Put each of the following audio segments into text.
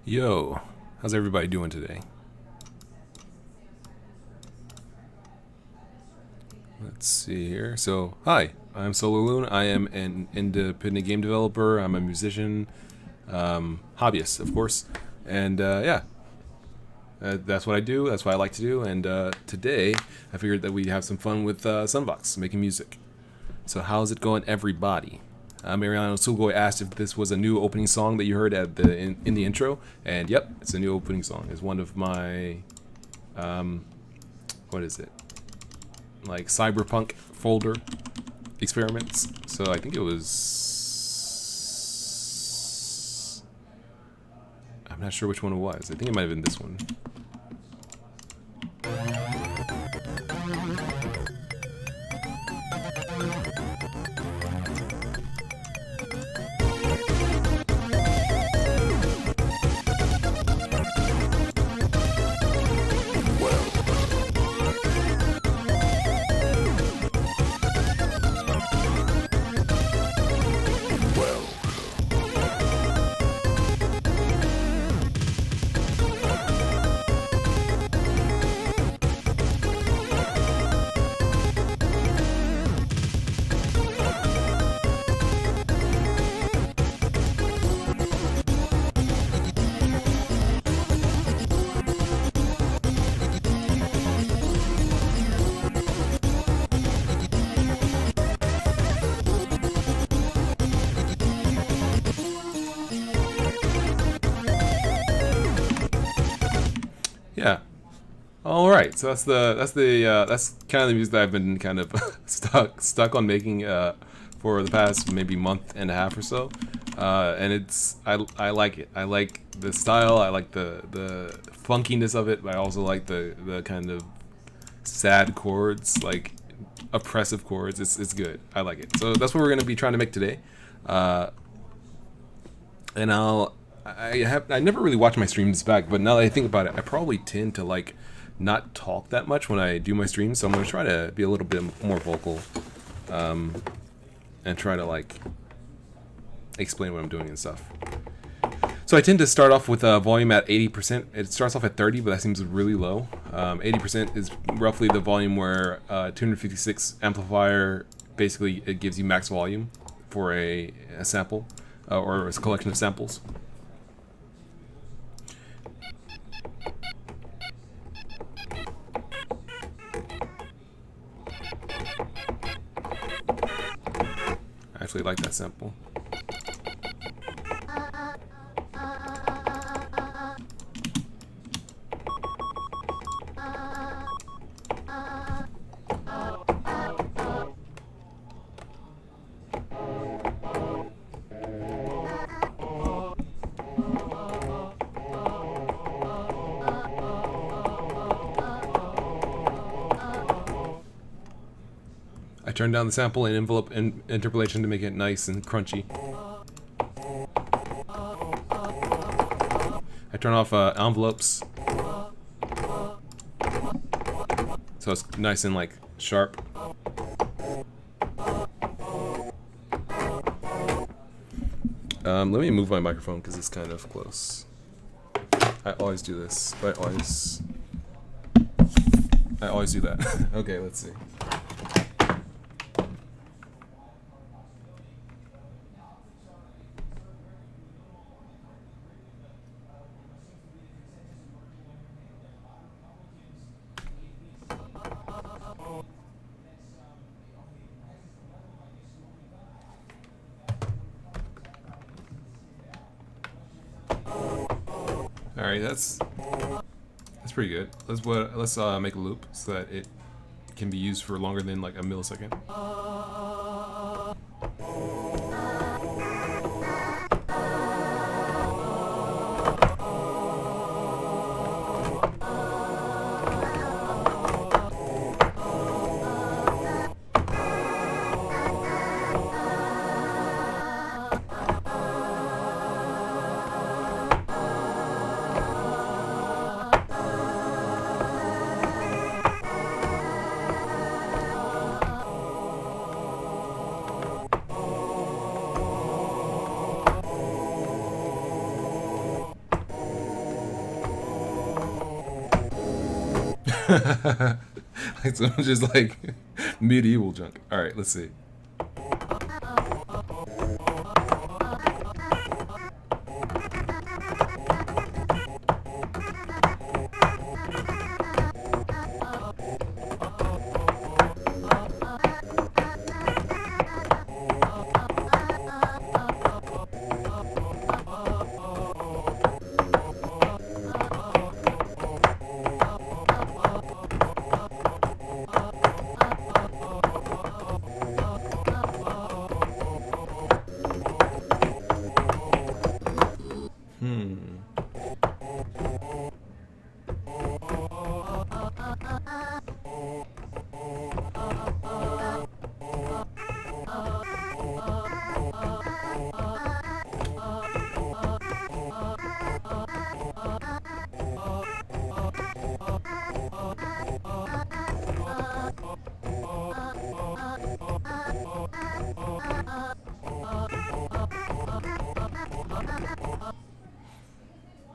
Yo, how's everybody doing today? Let's see here. So, hi, I'm SolarLune. I am an independent game developer. I'm a musician, hobbyist, of course. And yeah, that's what I do. That's what I like to do. And today, I figured that we'd have some fun with SunVox, making music. So how's it going, everybody? Mariano Sugoi asked if this was a new opening song that you heard at the in the intro, and yep, it's a new opening song. It's one of my, what is it? Like cyberpunk folder experiments. So I think it was. I'm not sure which one it was. I think it might have been this one. Yeah. All right. So that's kind of the music that I've been kind of stuck on making for the past maybe month and a half or so. And I like it. I like the style. I like the funkiness of it. But I also like the kind of sad chords, like oppressive chords. It's good. I like it. So that's what we're gonna be trying to make today. And I never really watched my streams back, but now that I think about it, I probably tend to like not talk that much when I do my streams, so I'm gonna try to be a little bit more vocal, and try to like explain what I'm doing and stuff. So I tend to start off with volume at 80%. It starts off at 30, but that seems really low. 80% is roughly the volume where 256 amplifier basically it gives you max volume for a sample or a collection of samples. I actually like that sample. I turned down the sample and envelope and interpolation to make it nice and crunchy. I turn off envelopes so it's nice and like sharp. Let me move my microphone because it's kind of close. I always do this, but I always do that. Okay, let's see. All right, that's pretty good. Let's make a loop so that it can be used for longer than like a millisecond. Like some just like medieval junk. All right, let's see.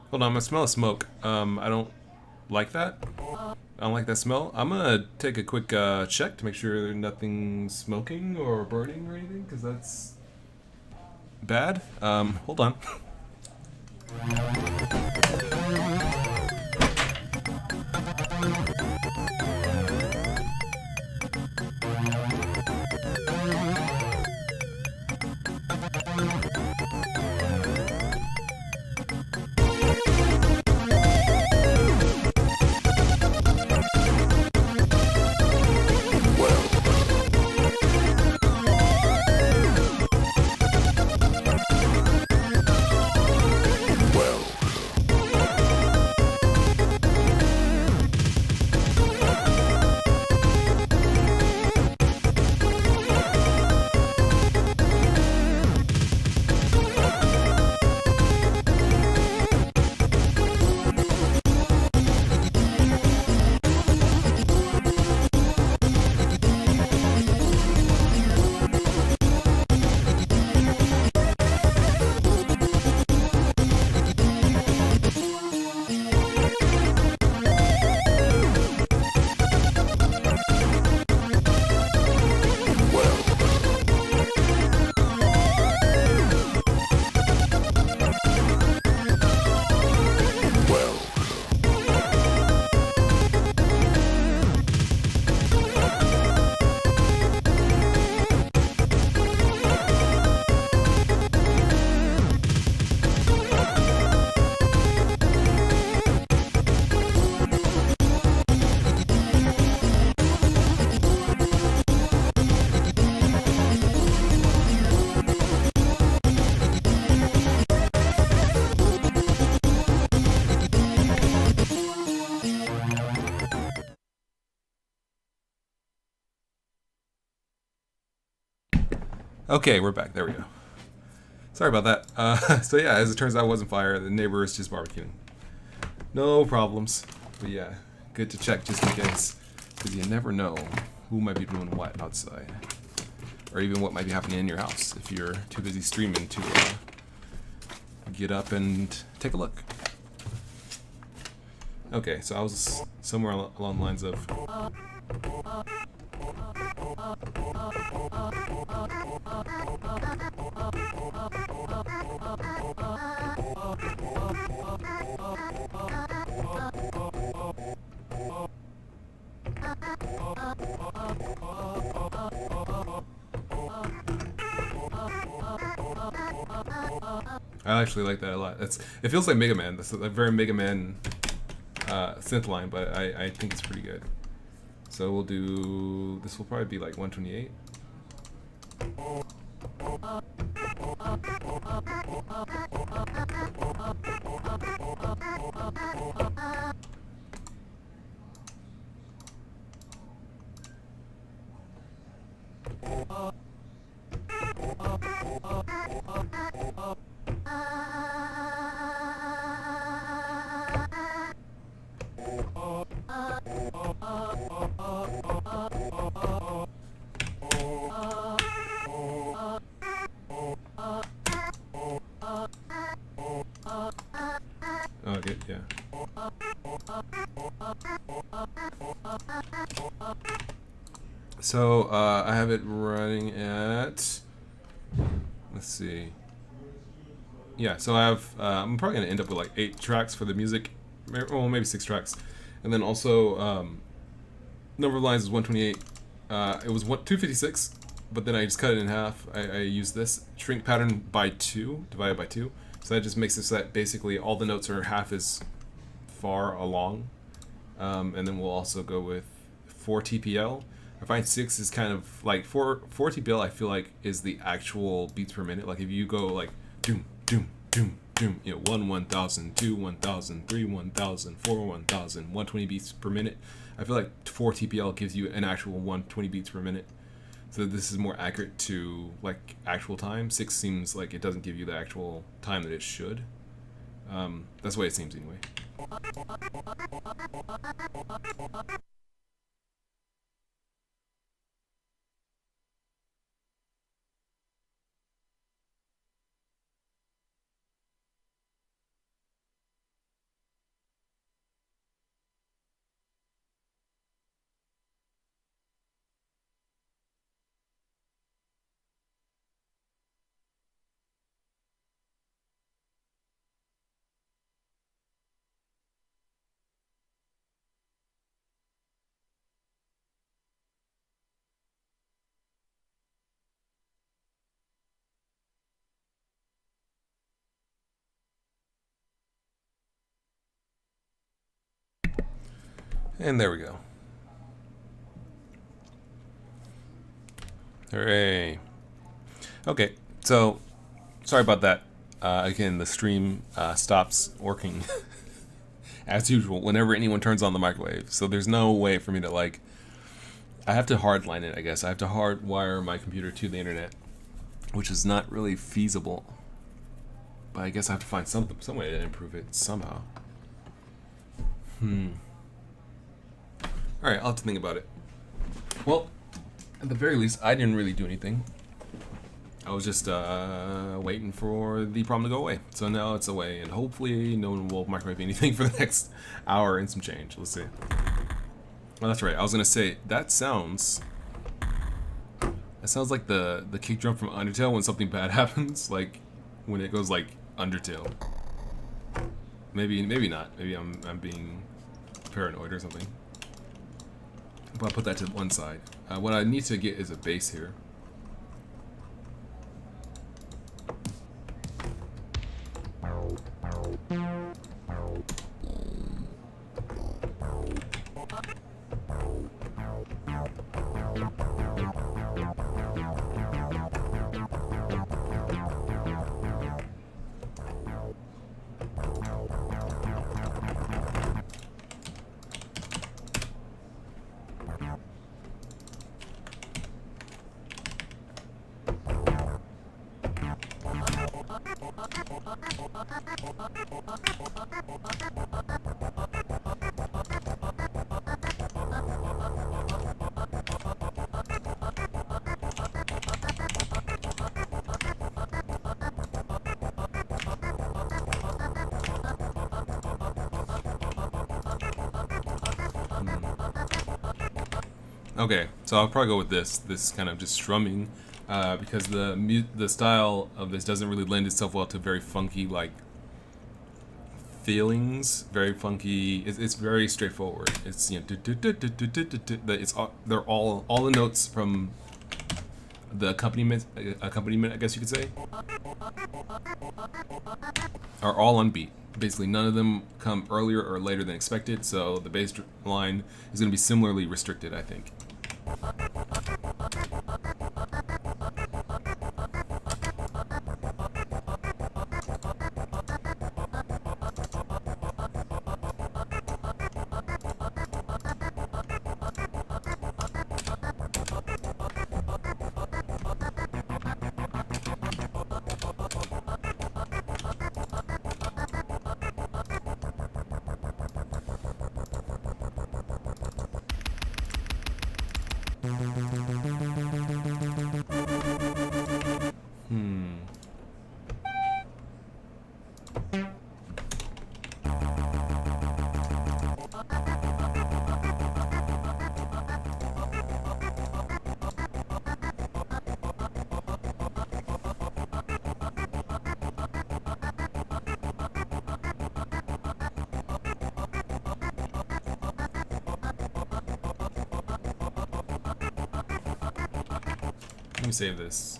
Hold on, I'm gonna smell a smoke. I don't like that. I don't like that smell. I'm gonna take a quick check to make sure nothing's smoking or burning or anything, because that's bad. Hold on. Okay, we're back. There we go. Sorry about that. So yeah, as it turns out, it wasn't fire. The neighbor is just barbecuing. No problems. But yeah, good to check just in case, because you never know who might be doing what outside, or even what might be happening in your house if you're too busy streaming to get up and take a look. Okay, so I was somewhere along the lines of. I actually like that a lot. It feels like Mega Man. That's a very Mega Man synth line, but I think it's pretty good. So we'll do, this will probably be like 128. Okay, yeah. So I have it running at, let's see. Yeah, so I have, I'm probably gonna end up with like 8 tracks for the music, well maybe 6 tracks, and then also number of lines is 128. It was 256, but then I just cut it in half. I use this shrink pattern by 2, divided by 2, so that just makes it so that basically all the notes are half as far along, and then we'll also go with 4 TPL. I find 6 is kind of like 4 TPL. I feel like is the actual beats per minute. Like if you go like doom doom doom doom, you know, 1 1000, 2 1000, 3 1000, 4 1000, 120 beats per minute. I feel like 4 TPL gives you an actual 120 beats per minute. So this is more accurate to like actual time. 6 seems like it doesn't give you the actual time that it should. That's the way it seems anyway. And there we go. Hooray. Okay, so sorry about that. Again, the stream stops working as usual whenever anyone turns on the microwave. So there's no way for me to like, I have to hardline it, I guess. I have to hardwire my computer to the internet, which is not really feasible. But I guess I have to find some way to improve it somehow. Alright, I'll have to think about it. Well, at the very least, I didn't really do anything. I was just waiting for the problem to go away. So now it's away, and hopefully no one will microwave anything for the next hour and some change. Let's see. Oh, that's right. I was gonna say that sounds like the kick drum from Undertale when something bad happens, like when it goes like Undertale. Maybe not. Maybe I'm being paranoid or something. But I'll put that to one side. What I need to get is a bass here. Okay, so I'll probably go with this kind of just strumming, because the style of this doesn't really lend itself well to very funky like feelings. Very funky. It's very straightforward. It's, you know, they're all the notes from the accompaniment, I guess you could say, are all on beat. Basically, none of them come earlier or later than expected, so the bass line is going to be similarly restricted, I think. me save this.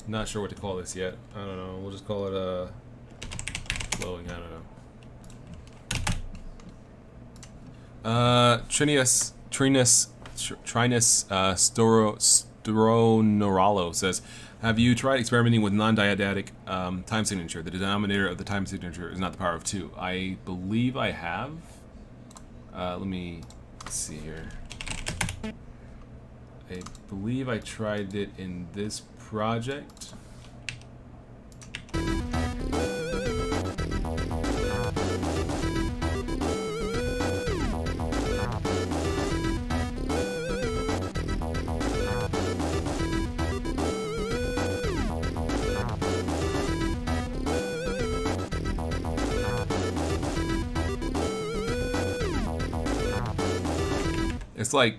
Not sure what to call this yet. I don't know. We'll just call it flowing. I don't know. Trinus Storonoralo says, have you tried experimenting with non-dyadic time signature? The denominator of the time signature is not the power of 2. I believe I have. Let me see here. I believe I tried it in this project. It's like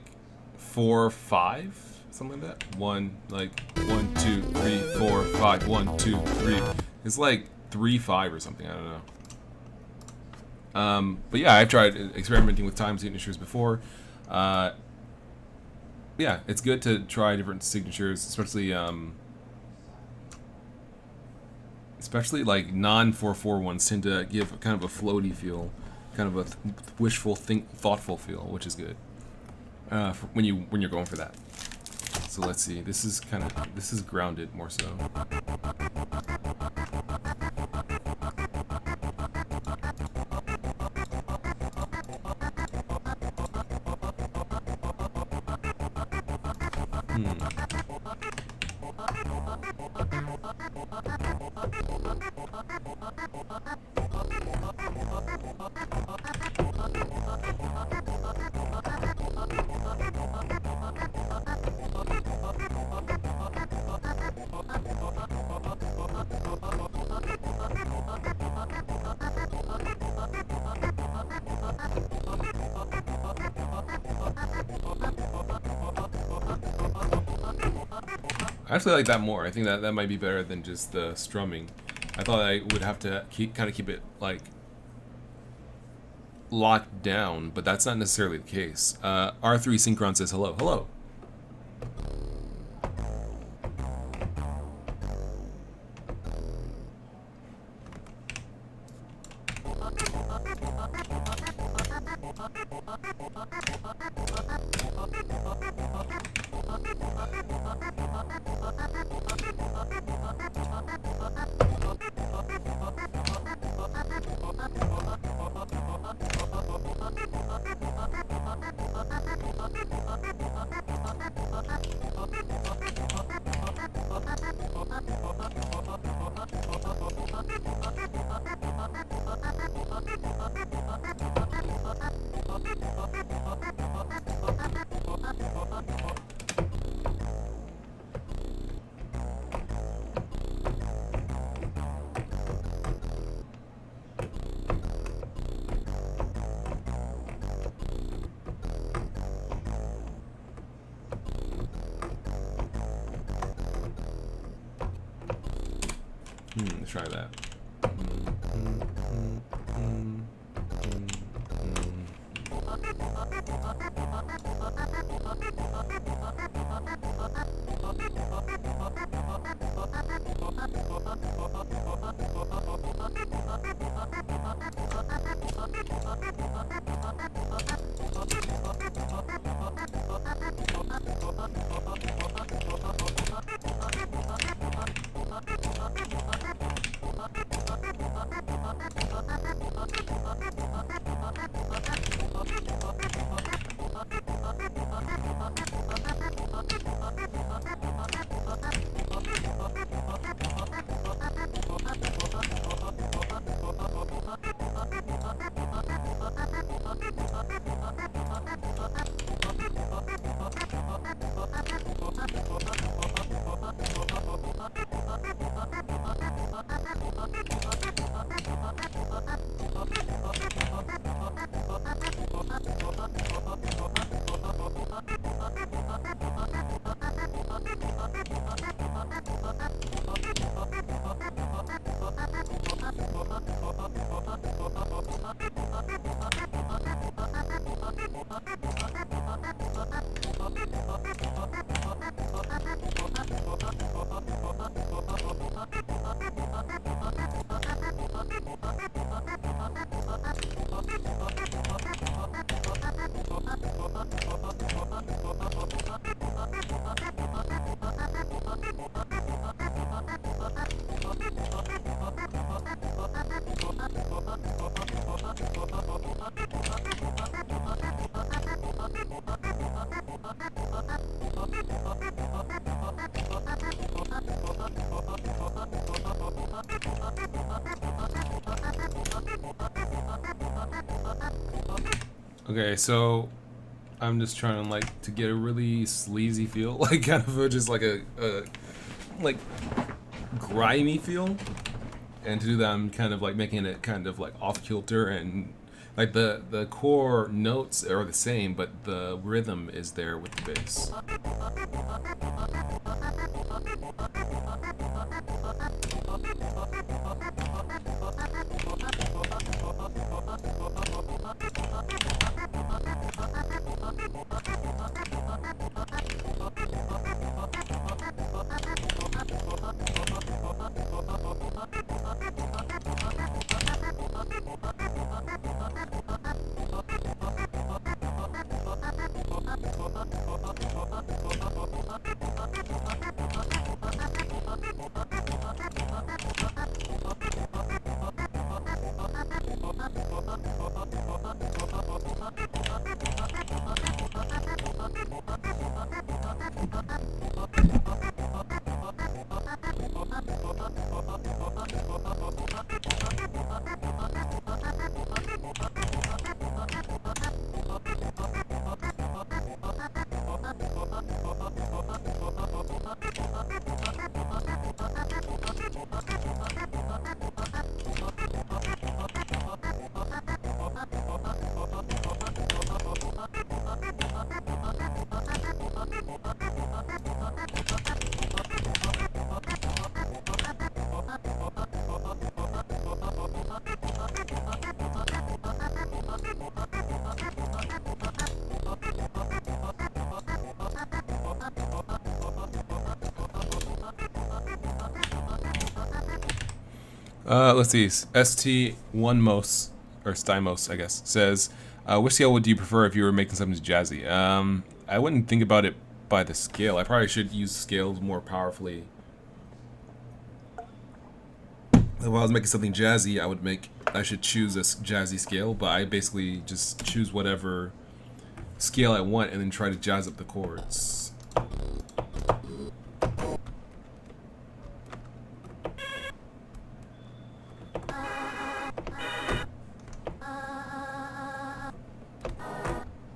4, 5, something like that. 1, 2, 3, 4, 5. 1, 2, 3. It's like 3, 5 or something. I don't know. But yeah, I've tried experimenting with time signatures before. Yeah, it's good to try different signatures, especially like non-4/4 ones tend to give kind of a floaty feel, kind of a wishful, thoughtful feel, which is good. When you're going for that. So let's see. This is grounded more so. I actually like that more. I think that might be better than just the strumming. I thought I would have to keep it like locked down, but that's not necessarily the case. R3 Synchron says hello. Hello. Let's try that. Okay, so I'm just trying to like to get a really sleazy feel, like kind of just like a like grimy feel, and to do that I'm kind of like making it kind of like off kilter, and like the core notes are the same, but the rhythm is there with the bass. Let's see. ST1Mos, or Stymos, I guess, says, which scale would you prefer if you were making something jazzy? I wouldn't think about it by the scale. I probably should use scales more powerfully. If I was making something jazzy, I should choose a jazzy scale, but I basically just choose whatever scale I want and then try to jazz up the chords.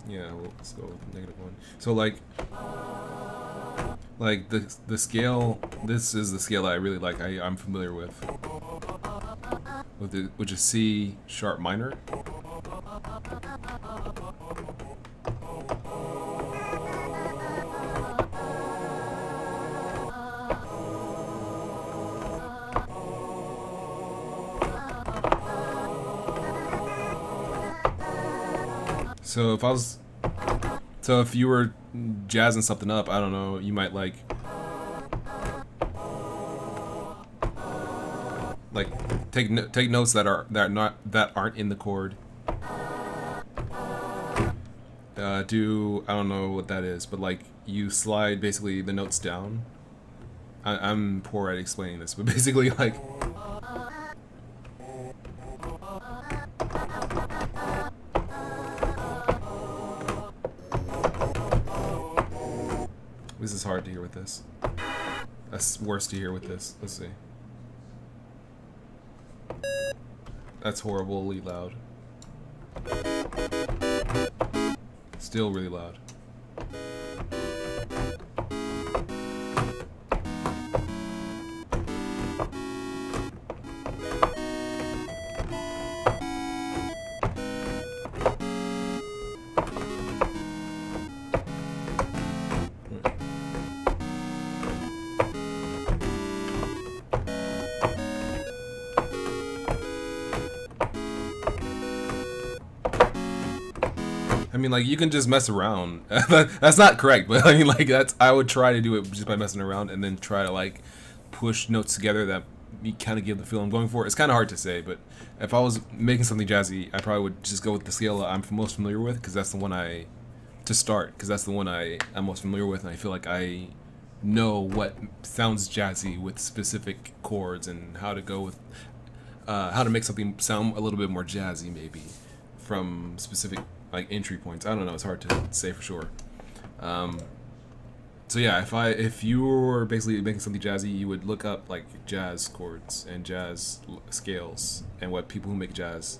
Yeah, well, let's go with -1. So like the scale. This is the scale that I really like. I'm familiar with which is C sharp minor. So if you were jazzing something up, I don't know, you might like take notes that aren't in the chord. I don't know what that is, but like you slide basically the notes down. I'm poor at explaining this, but basically like. This is hard to hear with this. That's worse to hear with this. Let's see. That's horribly loud. Still really loud. I mean, like, you can just mess around. That's not correct, but I mean, like, I would try to do it just by messing around and then try to, like, push notes together that you kind of give the feel I'm going for. It's kind of hard to say, but if I was making something jazzy, I probably would just go with the scale I'm most familiar with, because that's the one I'm most familiar with, and I feel like I know what sounds jazzy with specific chords and how to go with, how to make something sound a little bit more jazzy, maybe, from specific like entry points. I don't know, it's hard to say for sure. So yeah, if you were basically making something jazzy, you would look up like jazz chords and jazz scales and what people who make jazz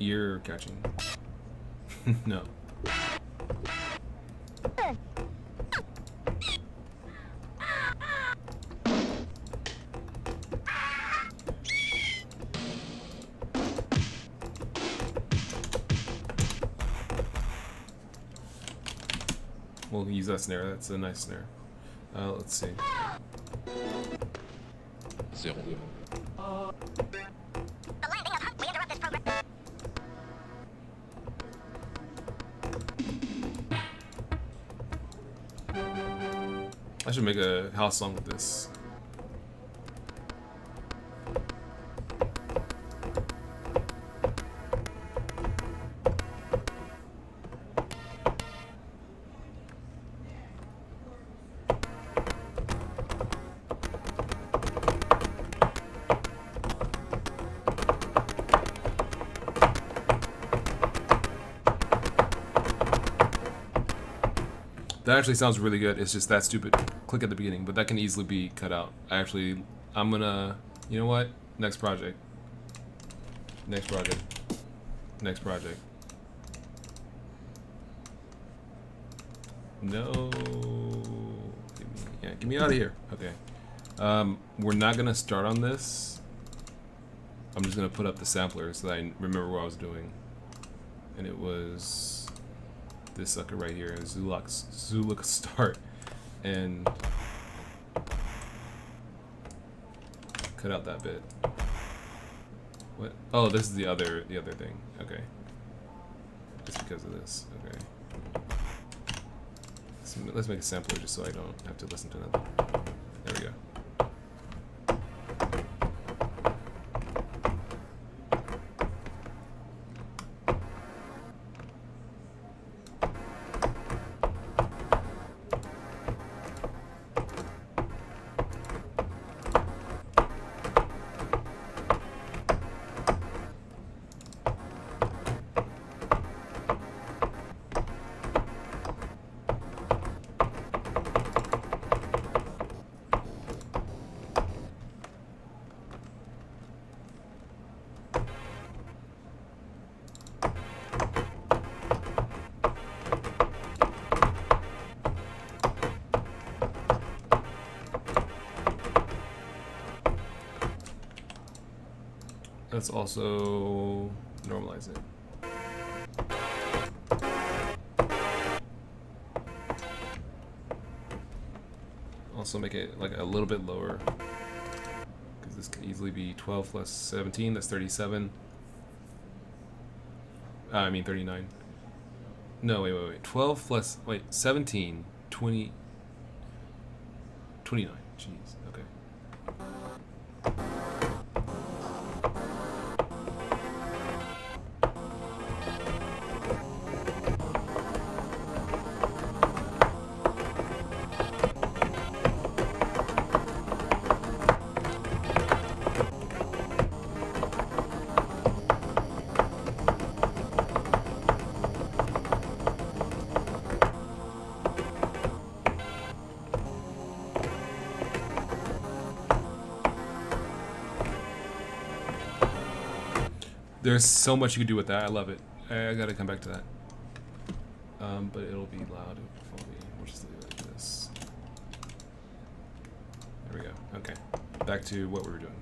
Ear catching. No. We'll use that snare. That's a nice snare. Let's see. 0. I should make a house song with this. That actually sounds really good. It's just that stupid click at the beginning, but that can easily be cut out. I'm gonna, you know what? Next project. Next project. Next project. No. Get me out of here. Okay. We're not gonna start on this. I'm just gonna put up the sampler so that I remember what I was doing. And it was this sucker right here, Zulux start, and cut out that bit. What? Oh, this is the other thing. Okay, just because of this. Okay, let's make a sampler just so I don't have to listen to nothing. There we go. Let's also normalize it. Also make it like a little bit lower, because this can easily be 12 plus 17, that's 37. I mean 39. No, wait. 12 plus, 17, 20, 29. Jeez, okay. There's so much you can do with that. I love it. I gotta come back to that. But it'll be loud for me. We'll just leave it like this. There we go. Okay. Back to what we were doing.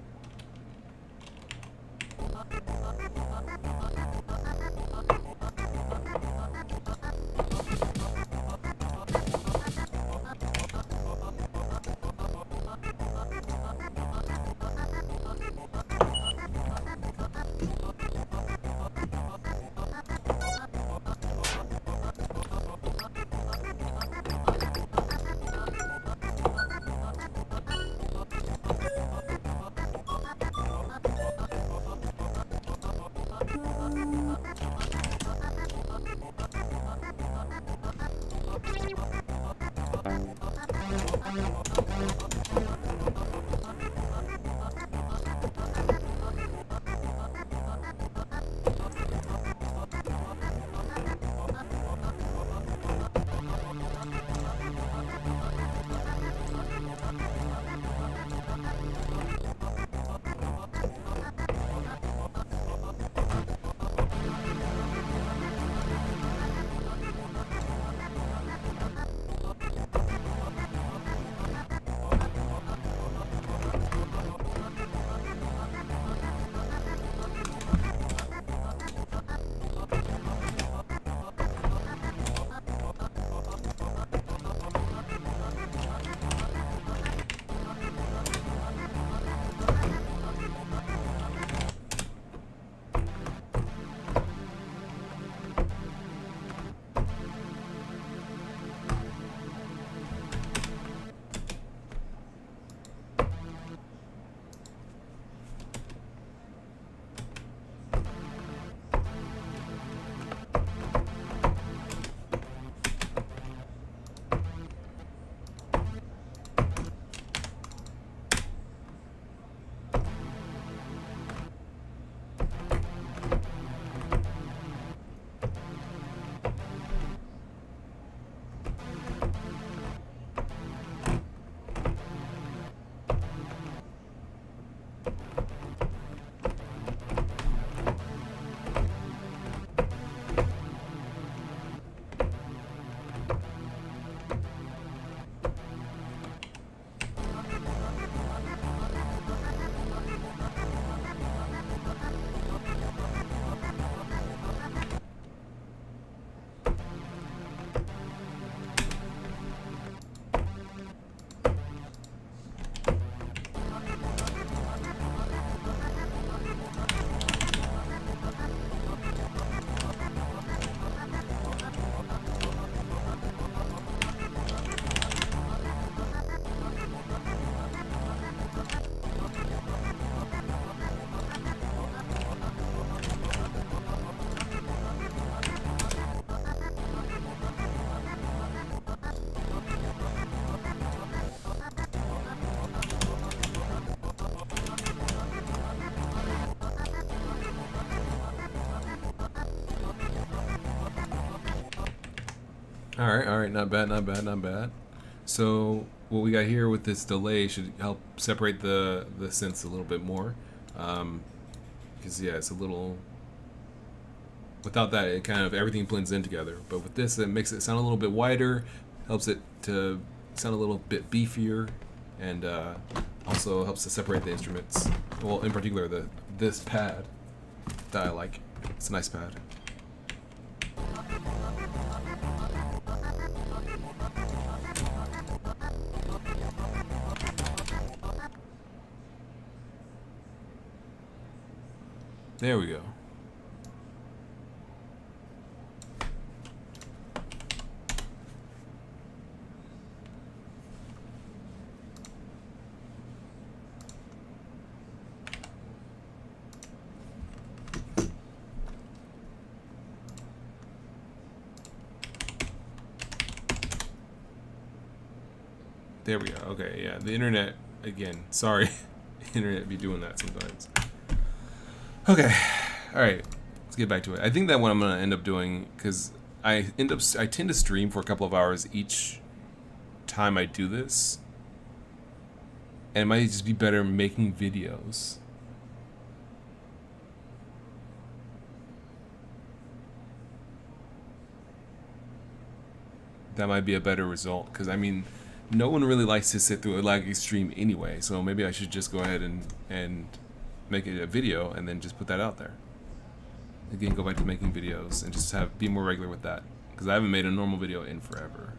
All right, not bad, not bad, not bad. So what we got here with this delay should help separate the synths a little bit more, because yeah, it's a little. Without that, it kind of everything blends in together. But with this, it makes it sound a little bit wider, helps it to sound a little bit beefier, and also helps to separate the instruments. Well, in particular, this pad that I like. It's a nice pad. There we go. There we go. Okay, yeah. The internet, again, sorry. Internet be doing that sometimes. Okay. Alright. Let's get back to it. I think that what I'm going to end up doing, because I tend to stream for a couple of hours each time I do this. And it might just be better making videos. That might be a better result, because I mean, no one really likes to sit through a laggy stream anyway, so maybe I should just go ahead and make it a video and then just put that out there. Again, go back to making videos and just be more regular with that, because I haven't made a normal video in forever.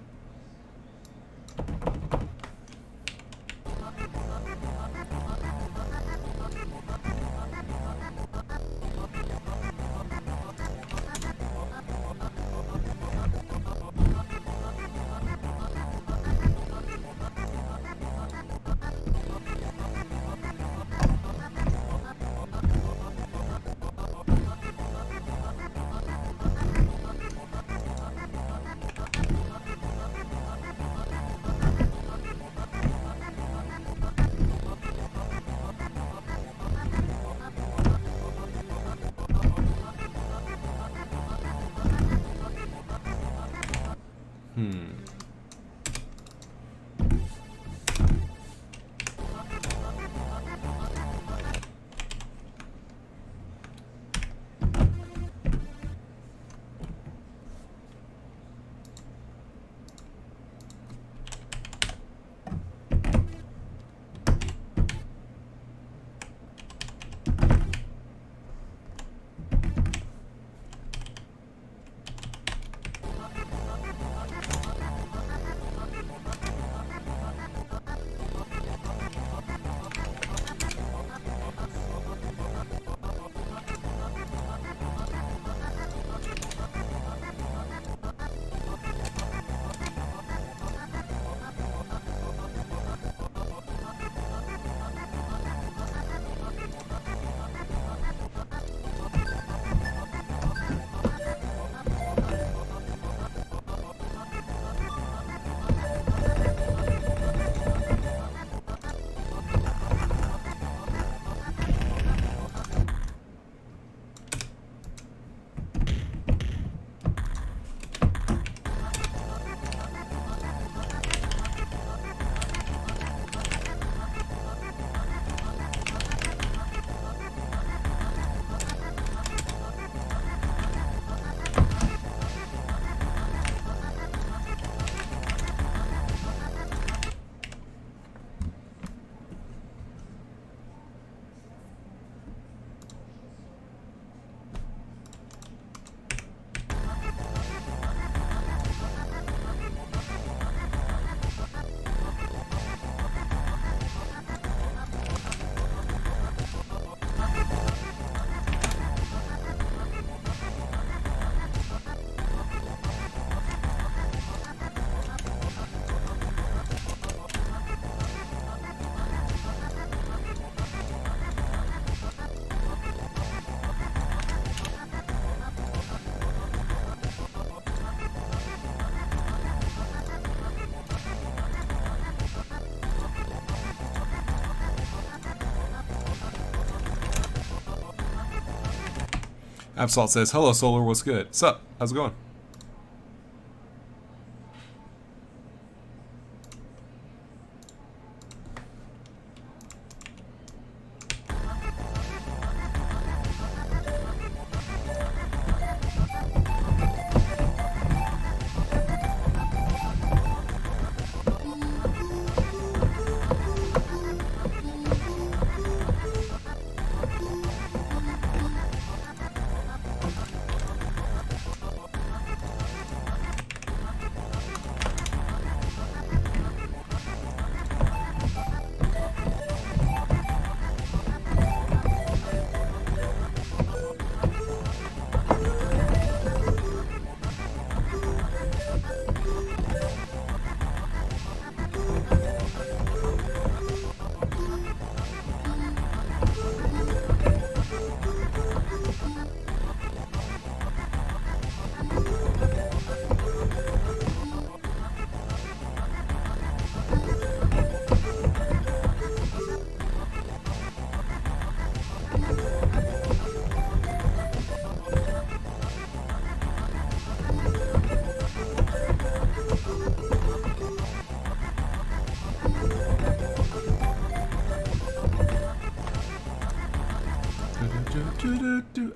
Absol says, hello, Solar, what's good? Sup? How's it going?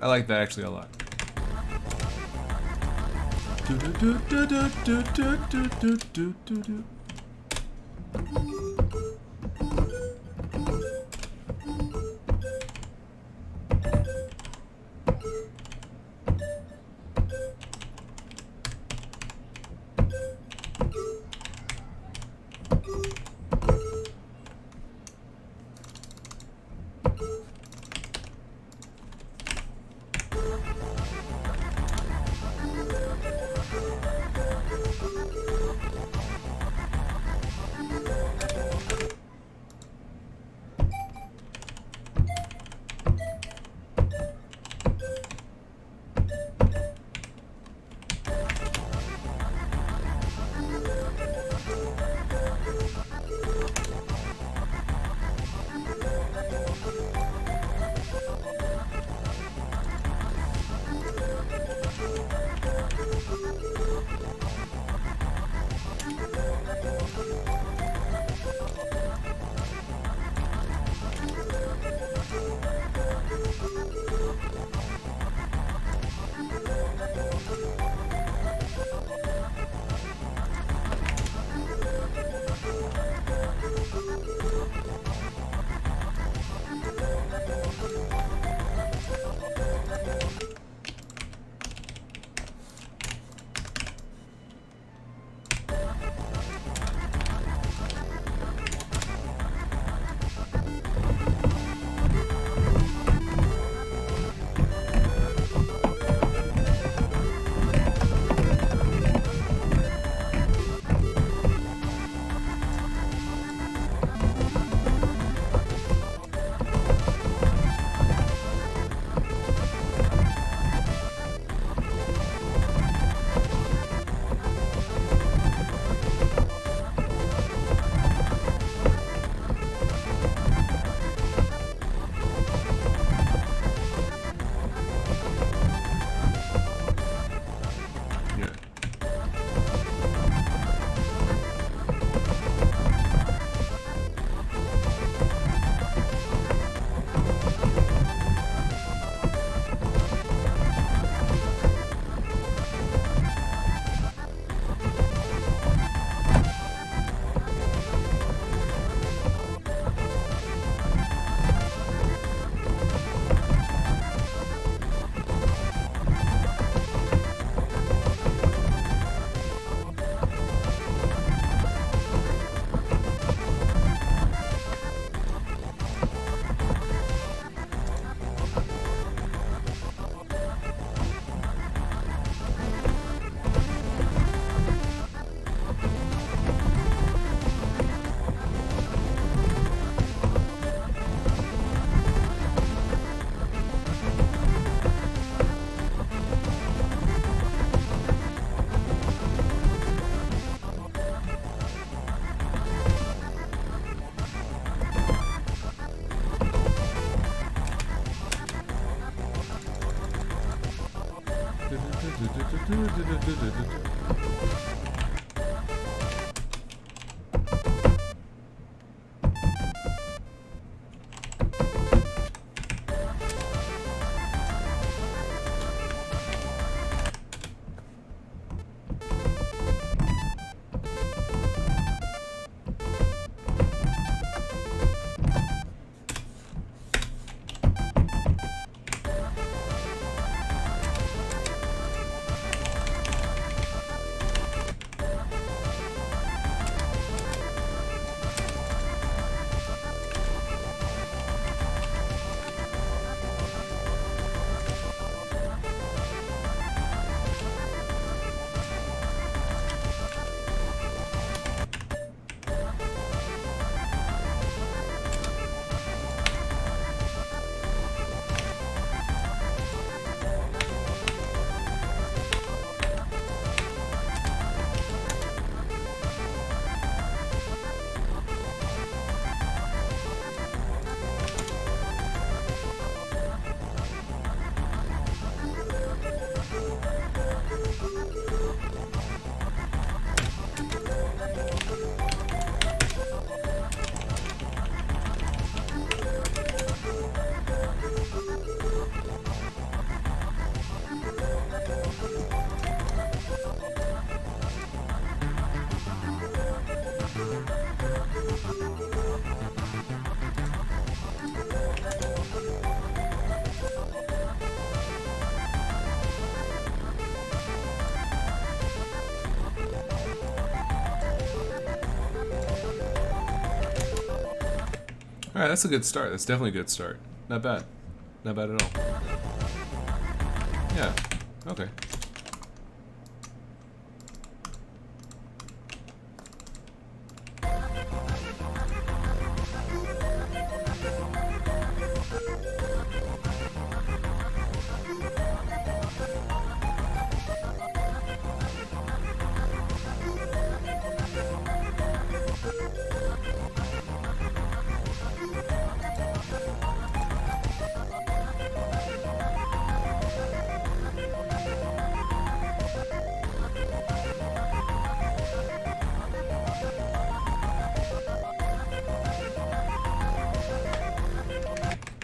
I like that actually a lot. All right, that's a good start. That's definitely a good start. Not bad. Not bad at all. Yeah. Okay.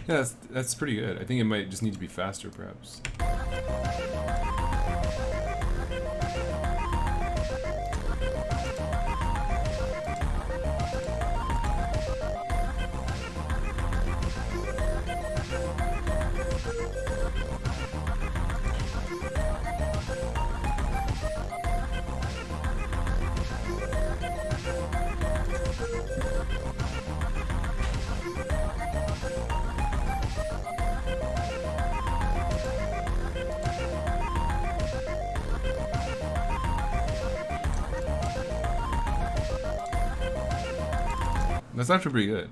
Yeah, that's pretty good. I think it might just need to be faster, perhaps. That's actually pretty good.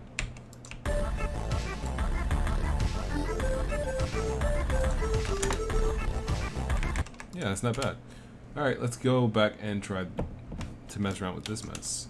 Yeah, that's not bad. Alright, let's go back and try to mess around with this mess.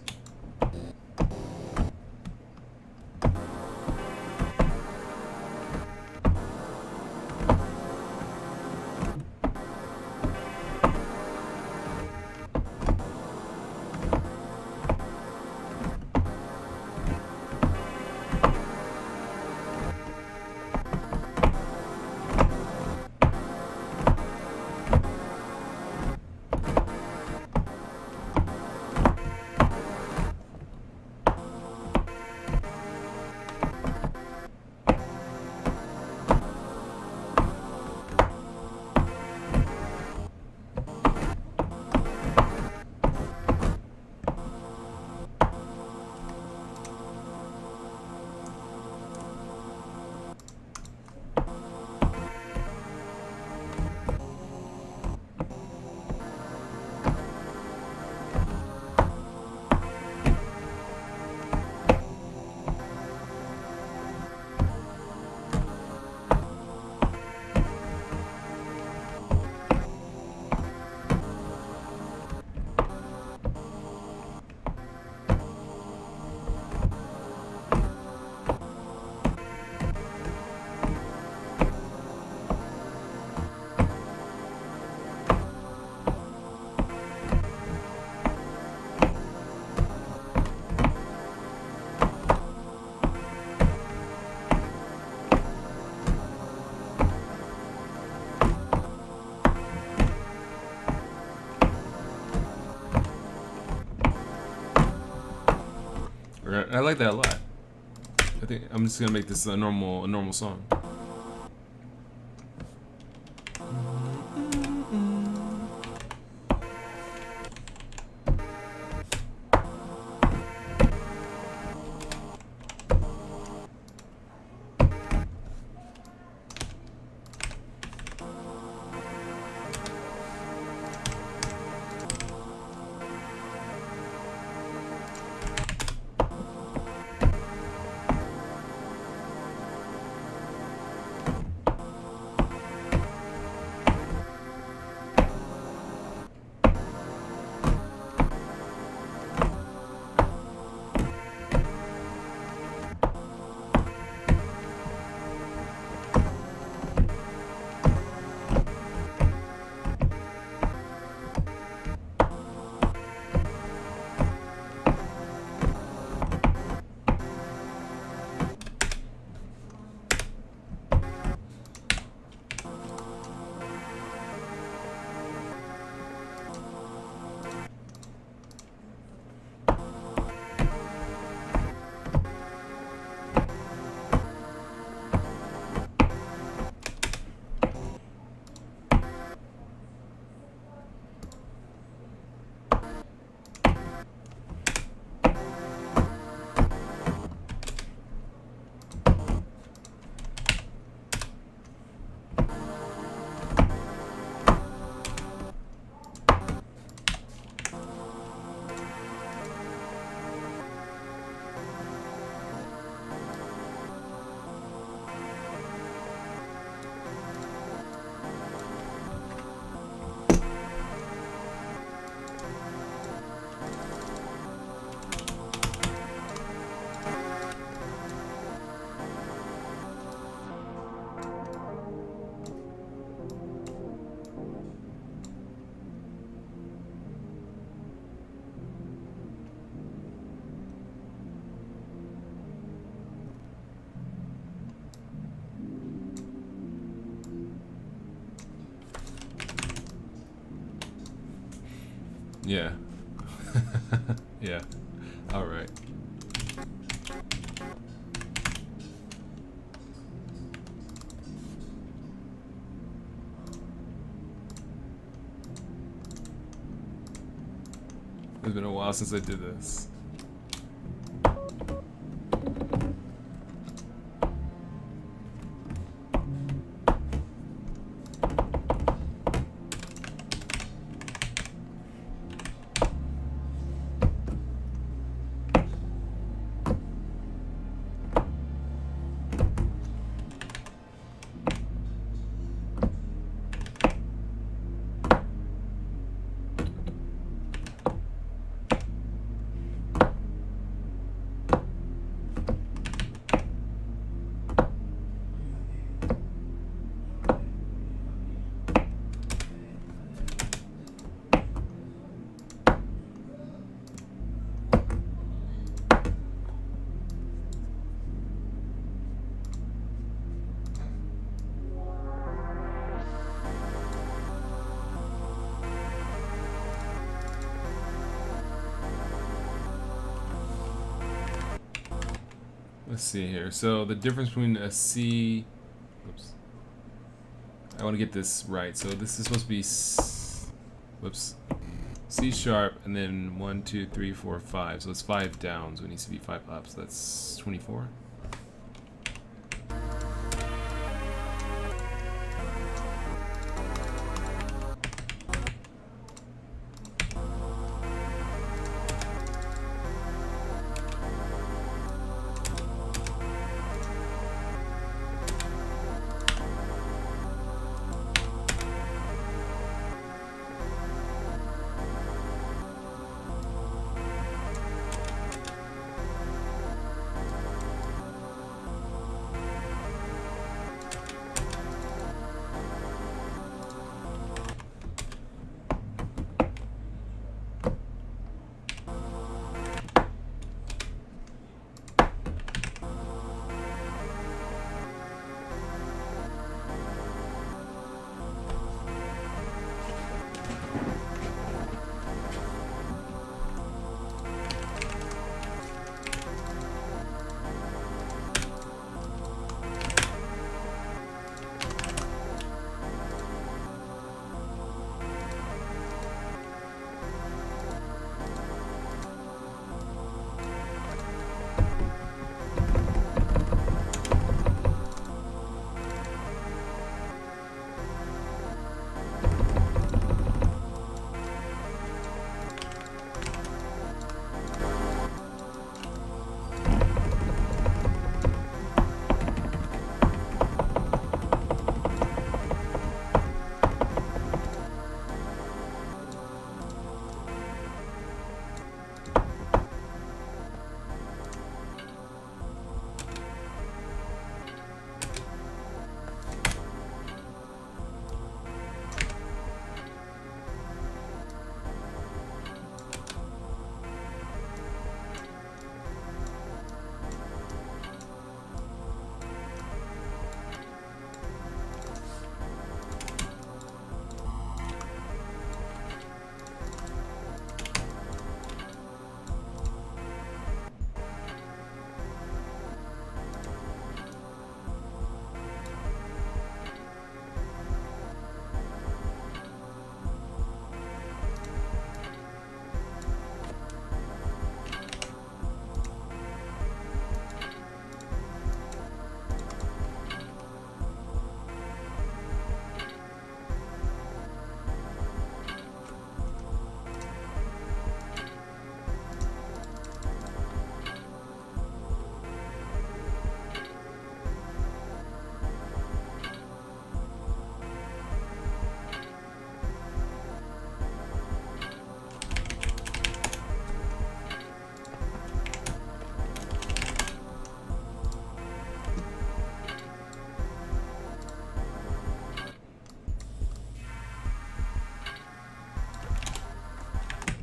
I like that a lot. I think I'm just gonna make this a normal song. Yeah. Yeah. All right. It's been a while since I did this. Let's see here. So the difference between a C, oops, I want to get this right. So this is supposed to be, whoops, C sharp, and then 1, 2, 3, 4, 5. So it's 5 down. So it needs to be 5 up. So that's 24.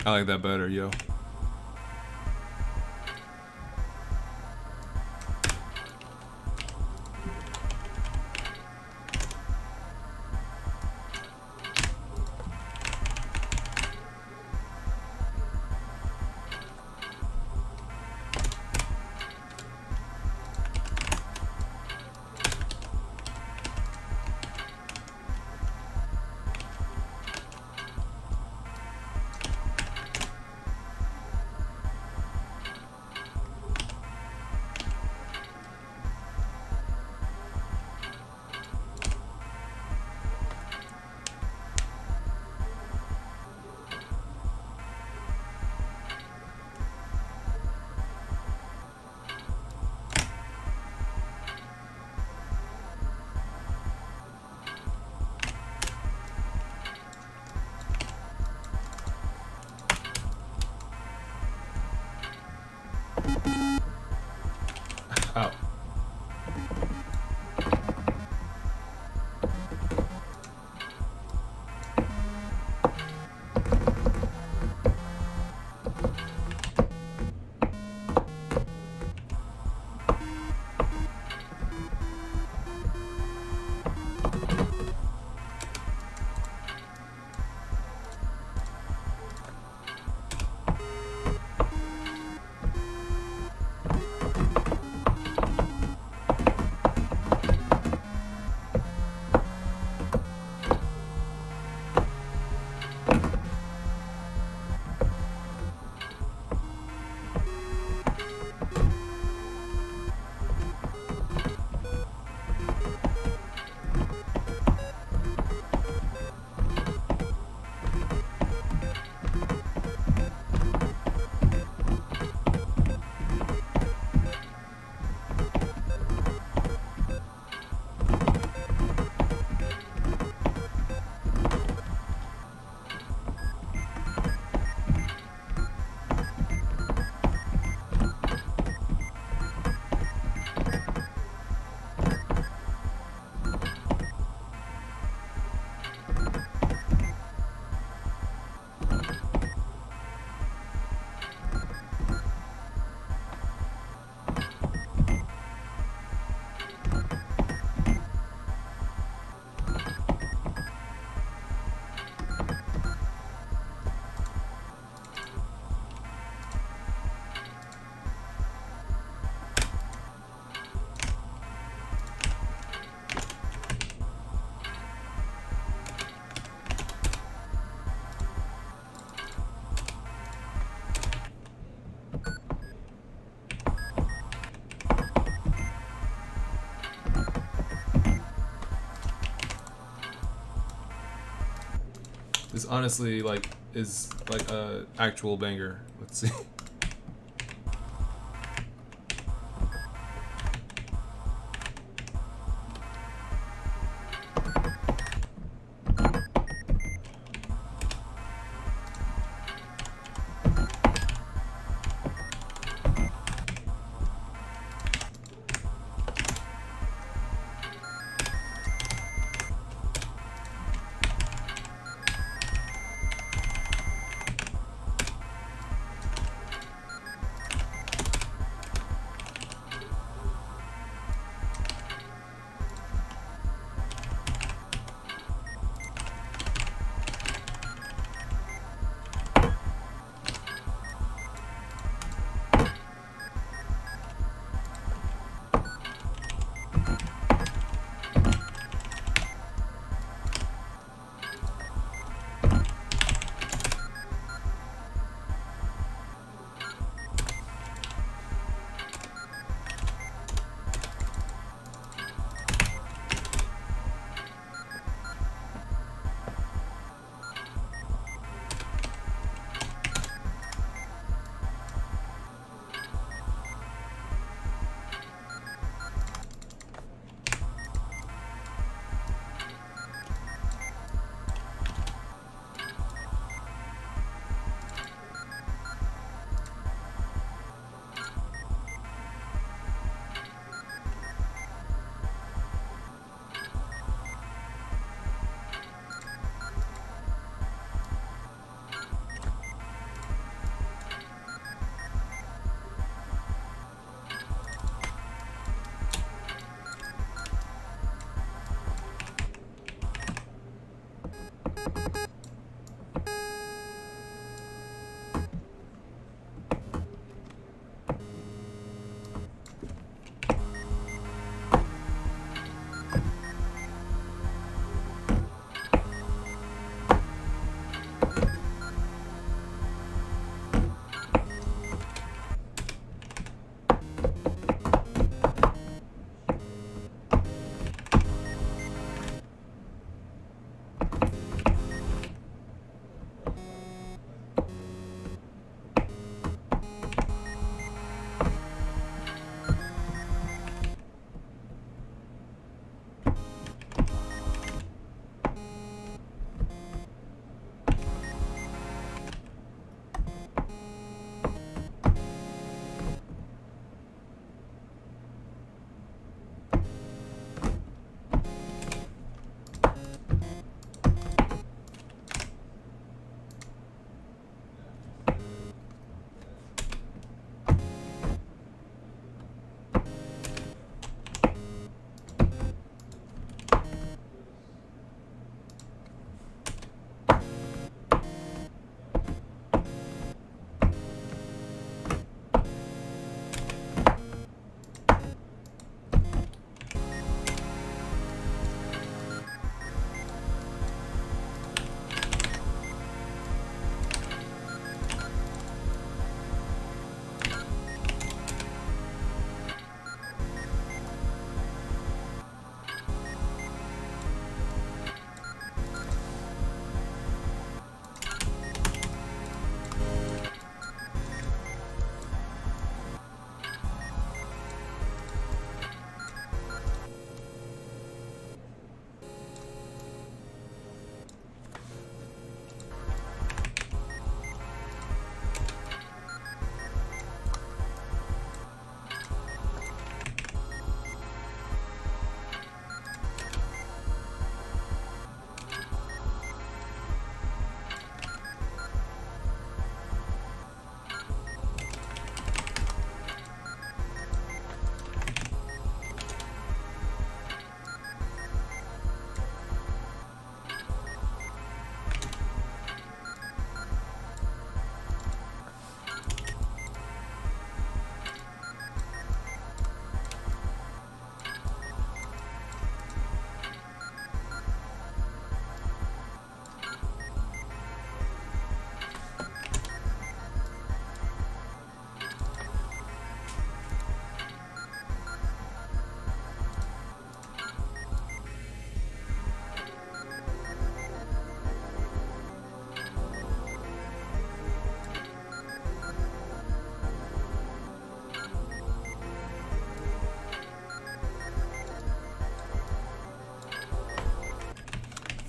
I like that better, yo. Out. This honestly is like a actual banger. Let's see.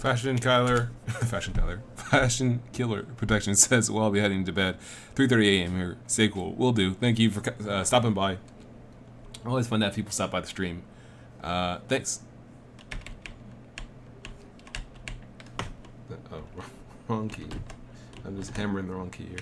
Fashion Killer Protection says, well, I'll be heading to bed. 3:30 a.m. here. Stay cool. Will do. Thank you for stopping by. Always fun to have people stop by the stream. Thanks. Oh, wrong key. I'm just hammering the wrong key here.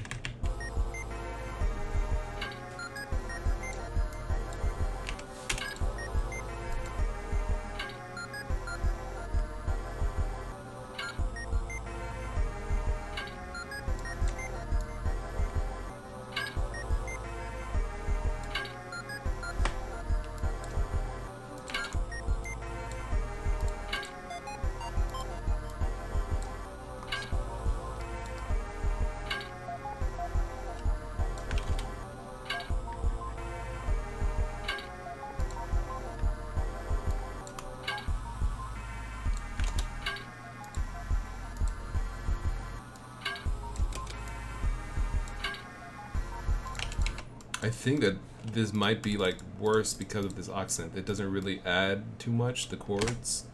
I think that this might be like worse because of this accent. It doesn't really add too much, the chords.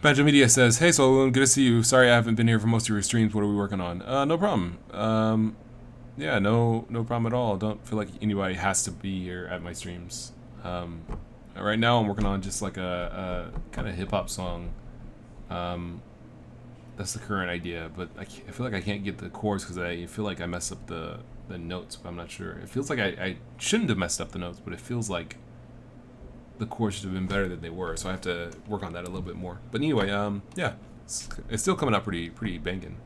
Banjo Media says, hey SolarLune, good to see you. Sorry I haven't been here for most of your streams. What are we working on? No problem. Yeah, no problem at all. Don't feel like anybody has to be here at my streams. Right now I'm working on just like a kind of hip-hop song. That's the current idea, but I feel like I can't get the chords because I feel like I messed up the notes, but I'm not sure. It feels like I shouldn't have messed up the notes, but it feels like the chords should have been better than they were, so I have to work on that a little bit more. But anyway, yeah, it's still coming out pretty banging.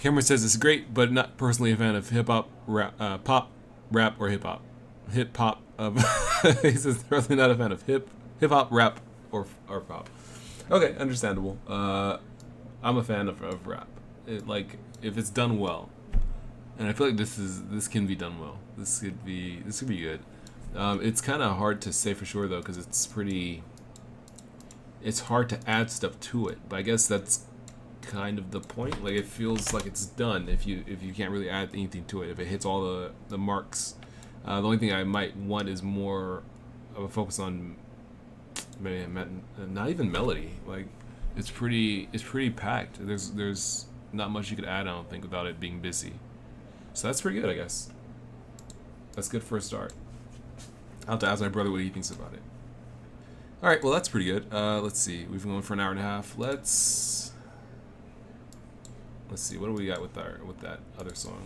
Cameron says it's great, but not personally a fan of hip hop, rap, pop, rap, or hip hop. Hip hop. He says personally not a fan of hip hop, rap, or pop. Okay, understandable. I'm a fan of rap. Like if it's done well, and I feel like this can be done well. This could be good. It's kind of hard to say for sure though, because it's hard to add stuff to it. But I guess that's kind of the point. Like it feels like it's done if you can't really add anything to it. If it hits all the marks, the only thing I might want is more of a focus on not even melody. Like it's pretty packed. There's not much you could add, I don't think, without it being busy. So that's pretty good, I guess. That's good for a start. I'll have to ask my brother what he thinks about it. All right, well that's pretty good. Let's see. We've been going for an hour and a half. Let's see. What do we got with that other song?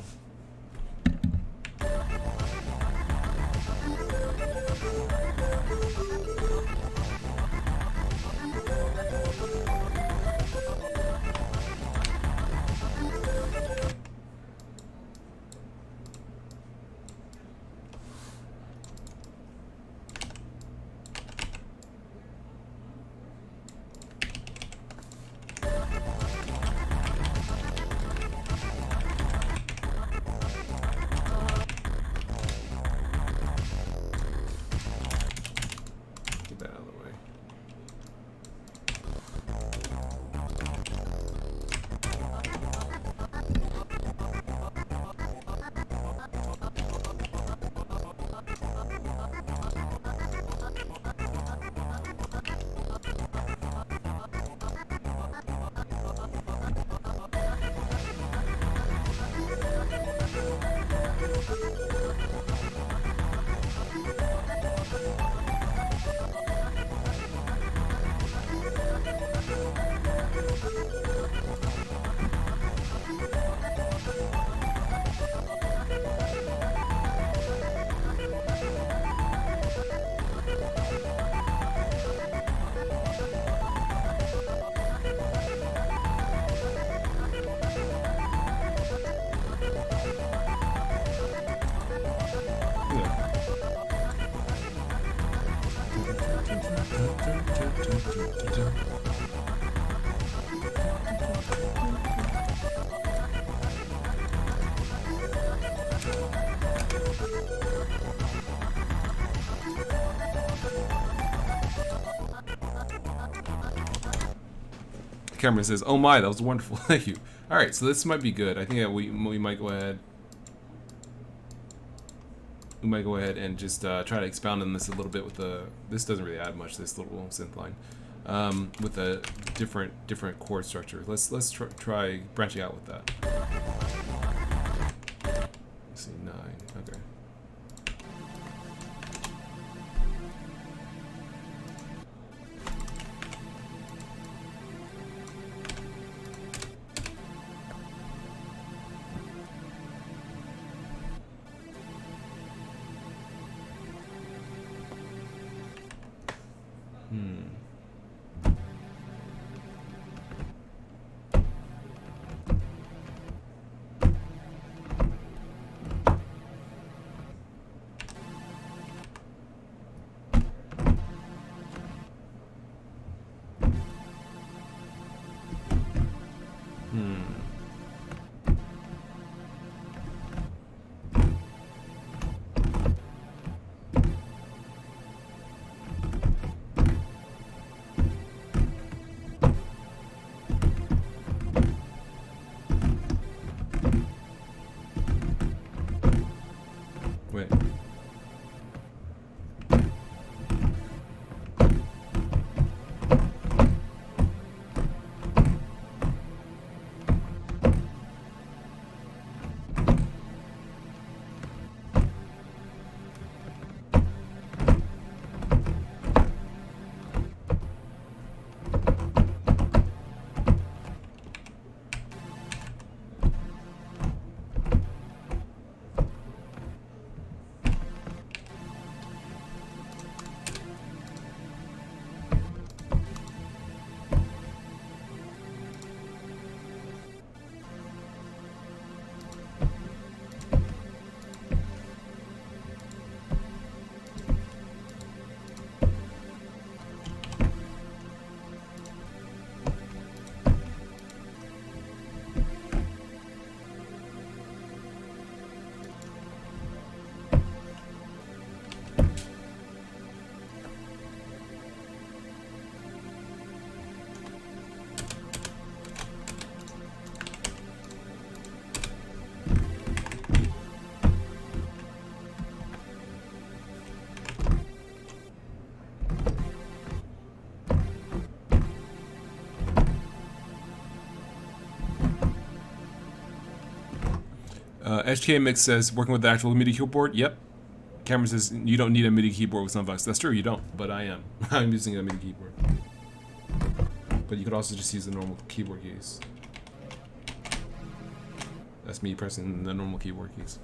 Cameron says, "Oh my, that was wonderful. Thank you." All right, so this might be good. I think that we might go ahead. We might go ahead and just try to expound on this a little bit with the. This doesn't really add much. This little synth line, with a different chord structure. Let's try branching out with that. Let's see, 9. Okay. HK Mix says, working with the actual MIDI keyboard. Yep. Cameron says, you don't need a MIDI keyboard with SunVox. That's true, you don't, but I am. I'm using a MIDI keyboard. But you could also just use the normal keyboard keys. That's me pressing the normal keyboard keys.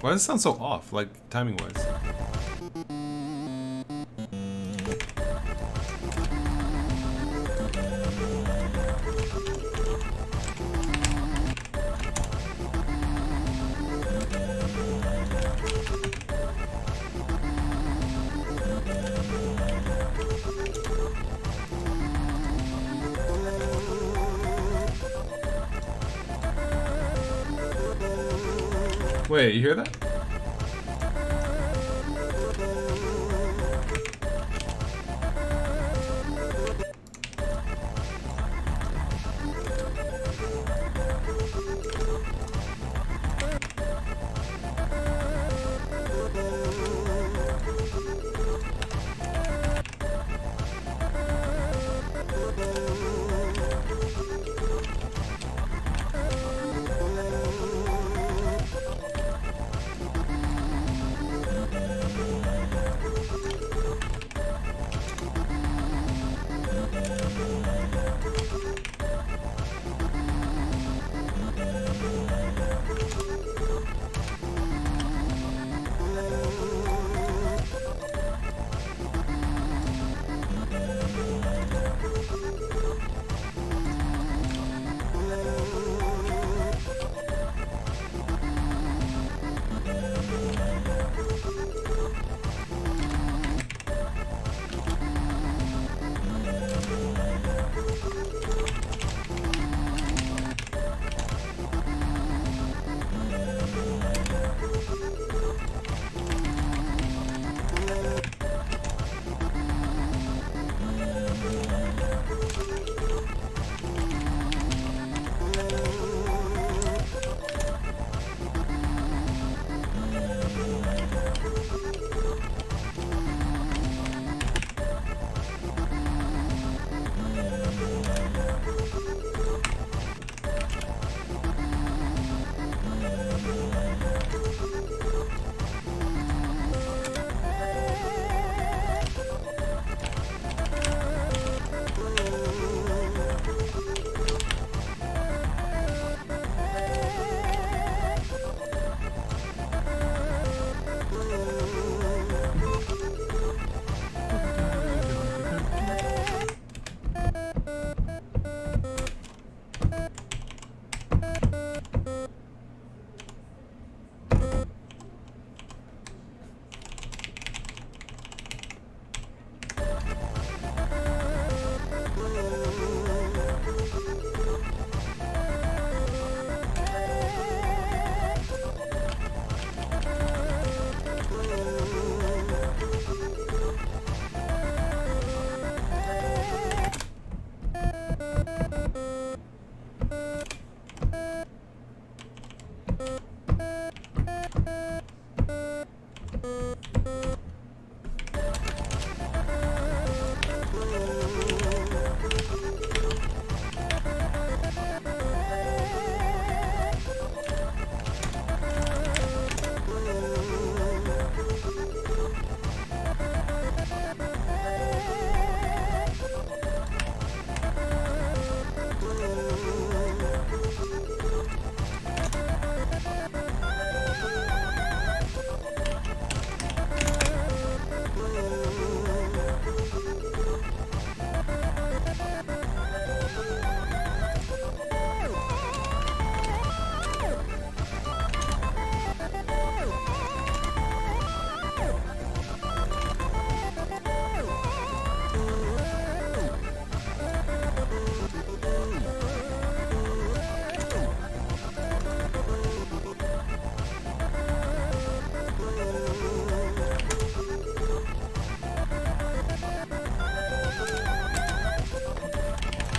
Why does it sound so off, like timing-wise? Wait, you hear that?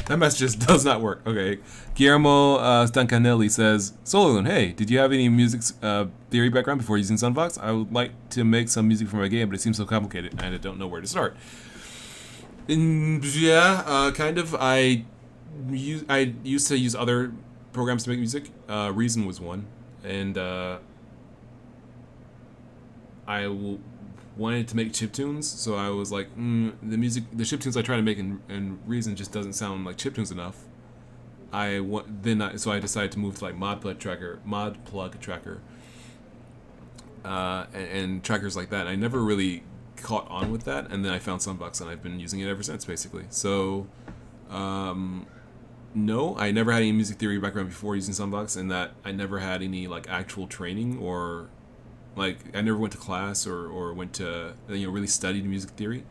That message just does not work. Okay. Guillermo Stancanelli says, SolarLune, hey, did you have any music theory background before using SunVox? I would like to make some music for my game, but it seems so complicated, and I don't know where to start. Yeah, kind of. I used to use other programs to make music. Reason was one, and wanted to make chiptunes, so I was like, the chiptunes I try to make in Reason just doesn't sound like chiptunes enough. So I decided to move to like Mod Plug Tracker, and trackers like that. And I never really caught on with that, and then I found SunVox, and I've been using it ever since, basically. So, no, I never had any music theory background before using SunVox, and that I never had any like actual training or. Like, I never went to class or went to, really studied music theory.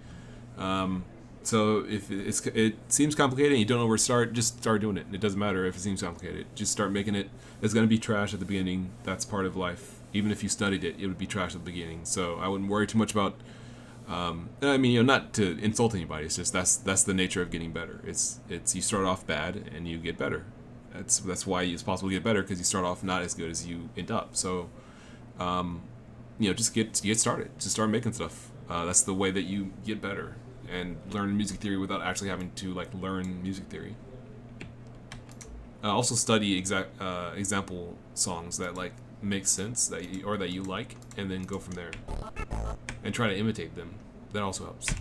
So if it seems complicated and you don't know where to start, just start doing it. It doesn't matter if it seems complicated. Just start making it. It's going to be trash at the beginning. That's part of life. Even if you studied it, it would be trash at the beginning. So I wouldn't worry too much about, not to insult anybody. It's just that's the nature of getting better. It's you start off bad and you get better. That's why it's possible to get better, because you start off not as good as you end up. So, just get started. Just start making stuff. That's the way that you get better and learn music theory without actually having to like learn music theory. Also study example songs that like make sense that you like, and then go from there and try to imitate them. That also helps.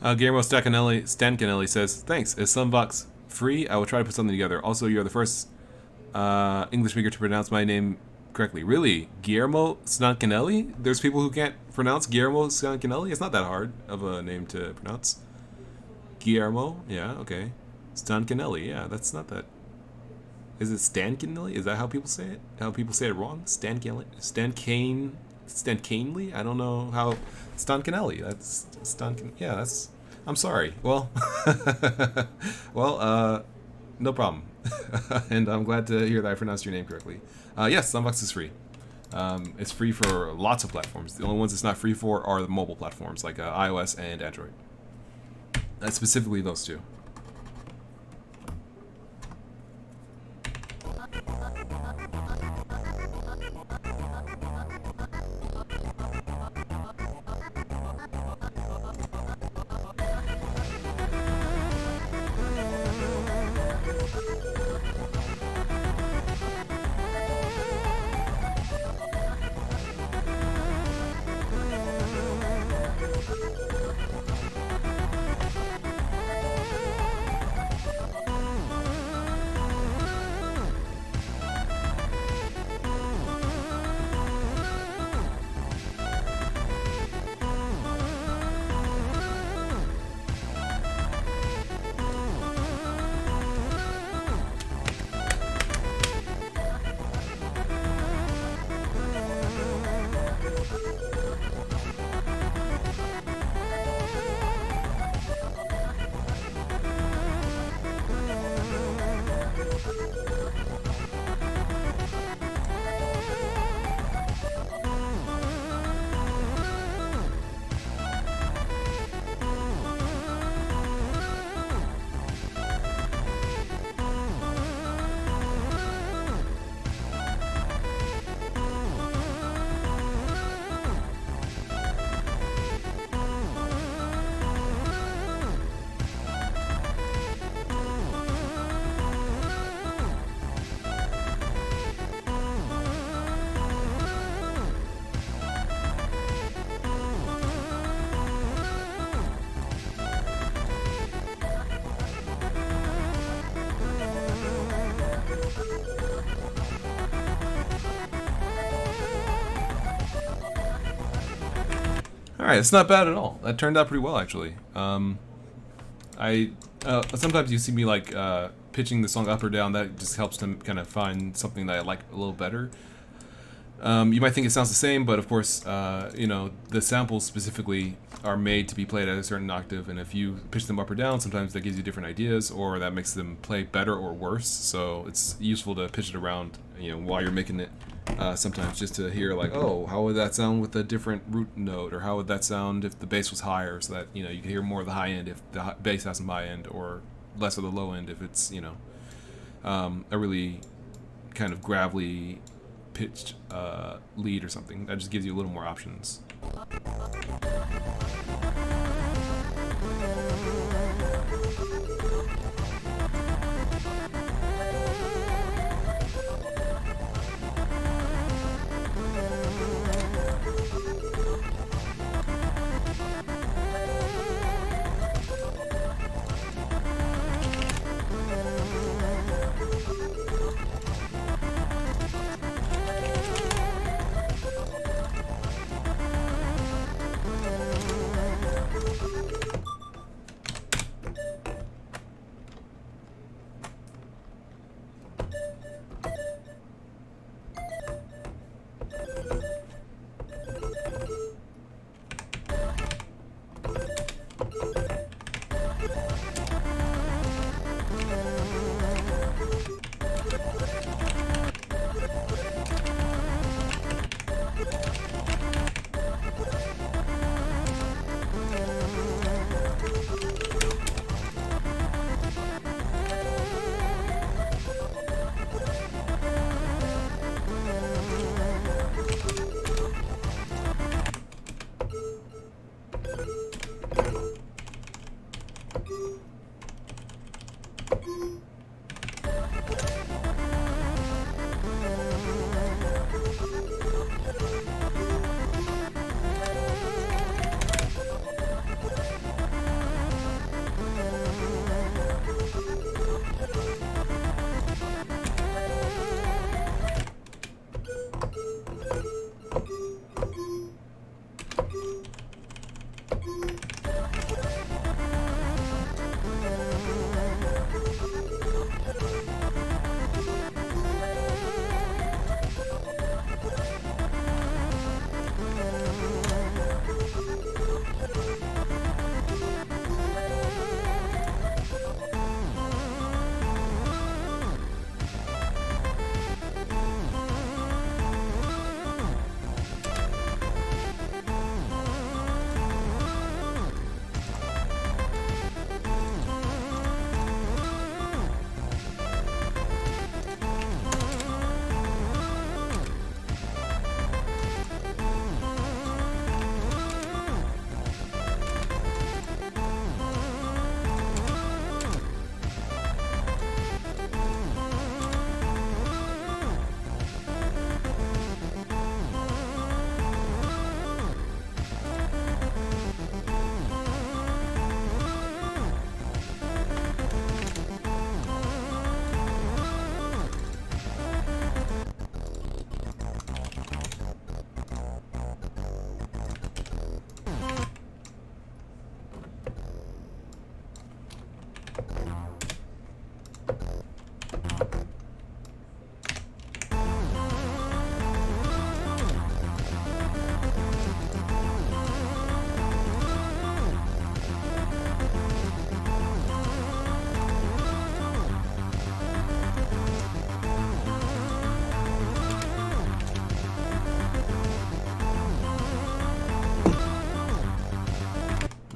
Guillermo Stancanelli says, thanks. Is SunVox free? I will try to put something together. Also, you're the first English speaker to pronounce my name correctly. Really? Guillermo Stancanelli? There's people who can't pronounce Guillermo Stancanelli? It's not that hard of a name to pronounce. Guillermo? Yeah, okay. Stancanelli, yeah, that's not that. Is it Stancanelli? Is that how people say it? How people say it wrong? Stancanelli? Stancanelli? I don't know how. Stancanelli. That's Stancan. Yeah, that's. I'm sorry. Well, well, no problem. And I'm glad to hear that I pronounced your name correctly. Yes, SunVox is free. It's free for lots of platforms. The only ones it's not free for are the mobile platforms like iOS and Android. Specifically those two. Alright, it's not bad at all. That turned out pretty well, actually. Sometimes you see me, like, pitching the song up or down. That just helps to kind of find something that I like a little better. You might think it sounds the same, but of course, you know, the samples specifically are made to be played at a certain octave, and if you pitch them up or down, sometimes that gives you different ideas, or that makes them play better or worse. So it's useful to pitch it around, you know, while you're making it. Sometimes just to hear, like, oh, how would that sound with a different root note, or how would that sound if the bass was higher, so that, you know, you can hear more of the high end if the bass has some high end, or less of the low end if it's, you know, a really kind of gravelly pitched lead or something. That just gives you a little more options.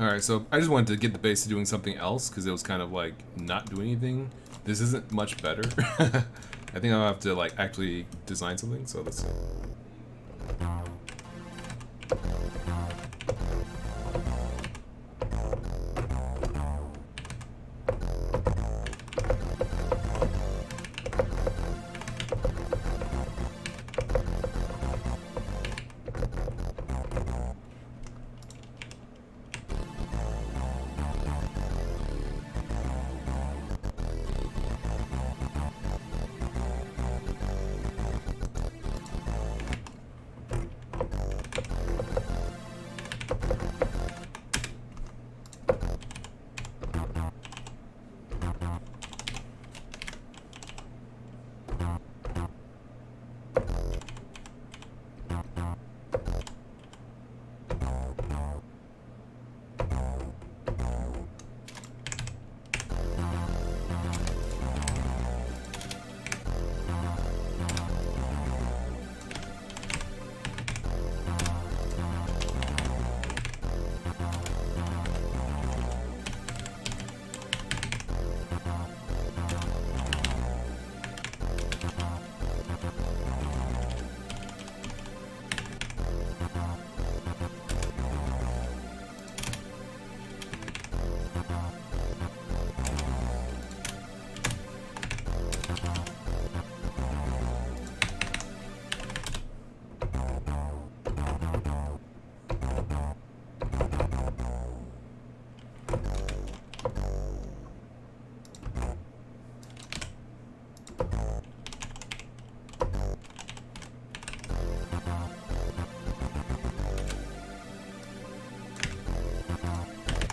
Alright, so I just wanted to get the bass to doing something else because it was kind of like not doing anything. This isn't much better. I think I'll have to like actually design something, so let's see.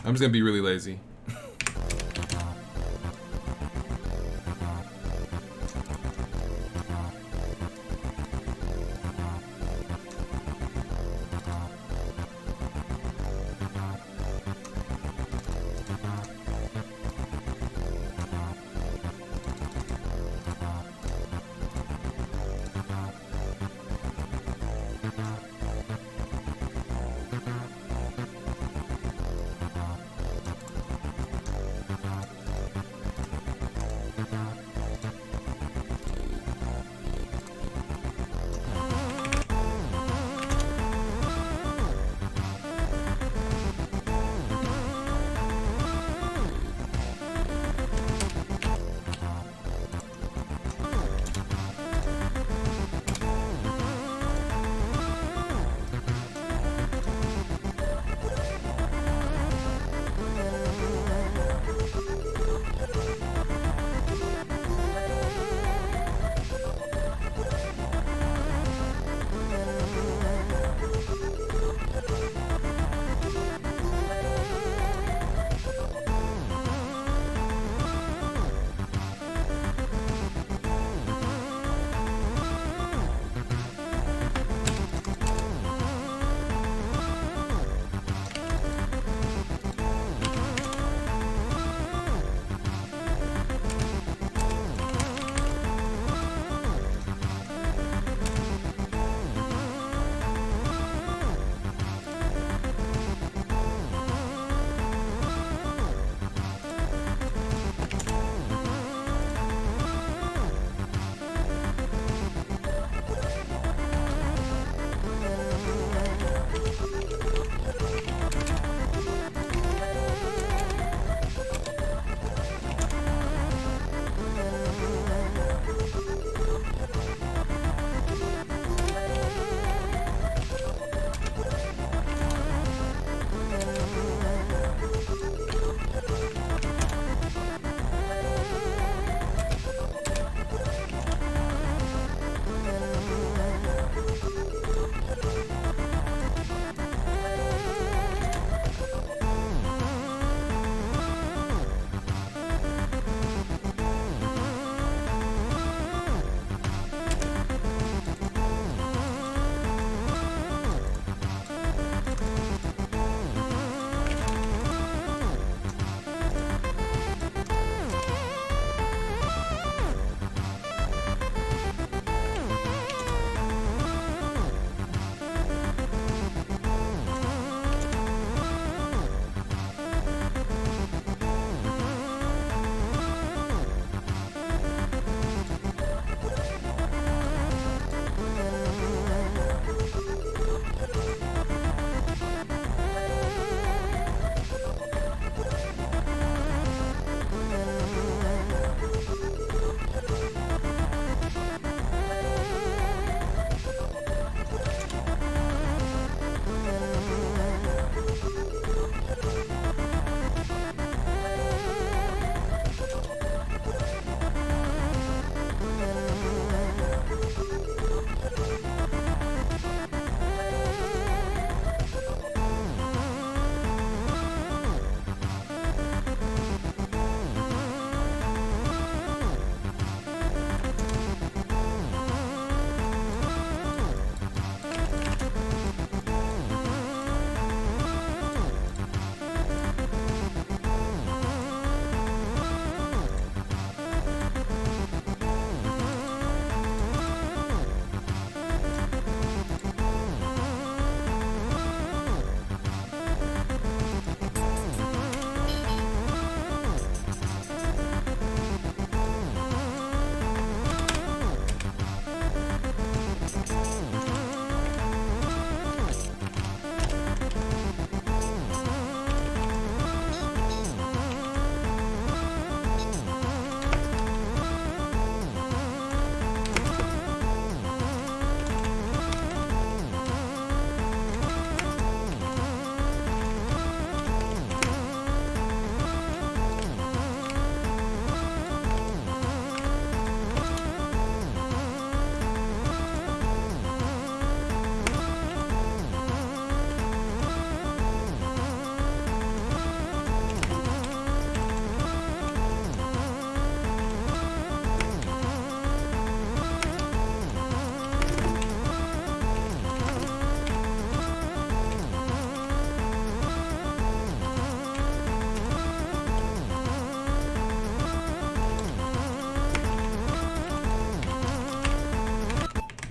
I'm just gonna be really lazy.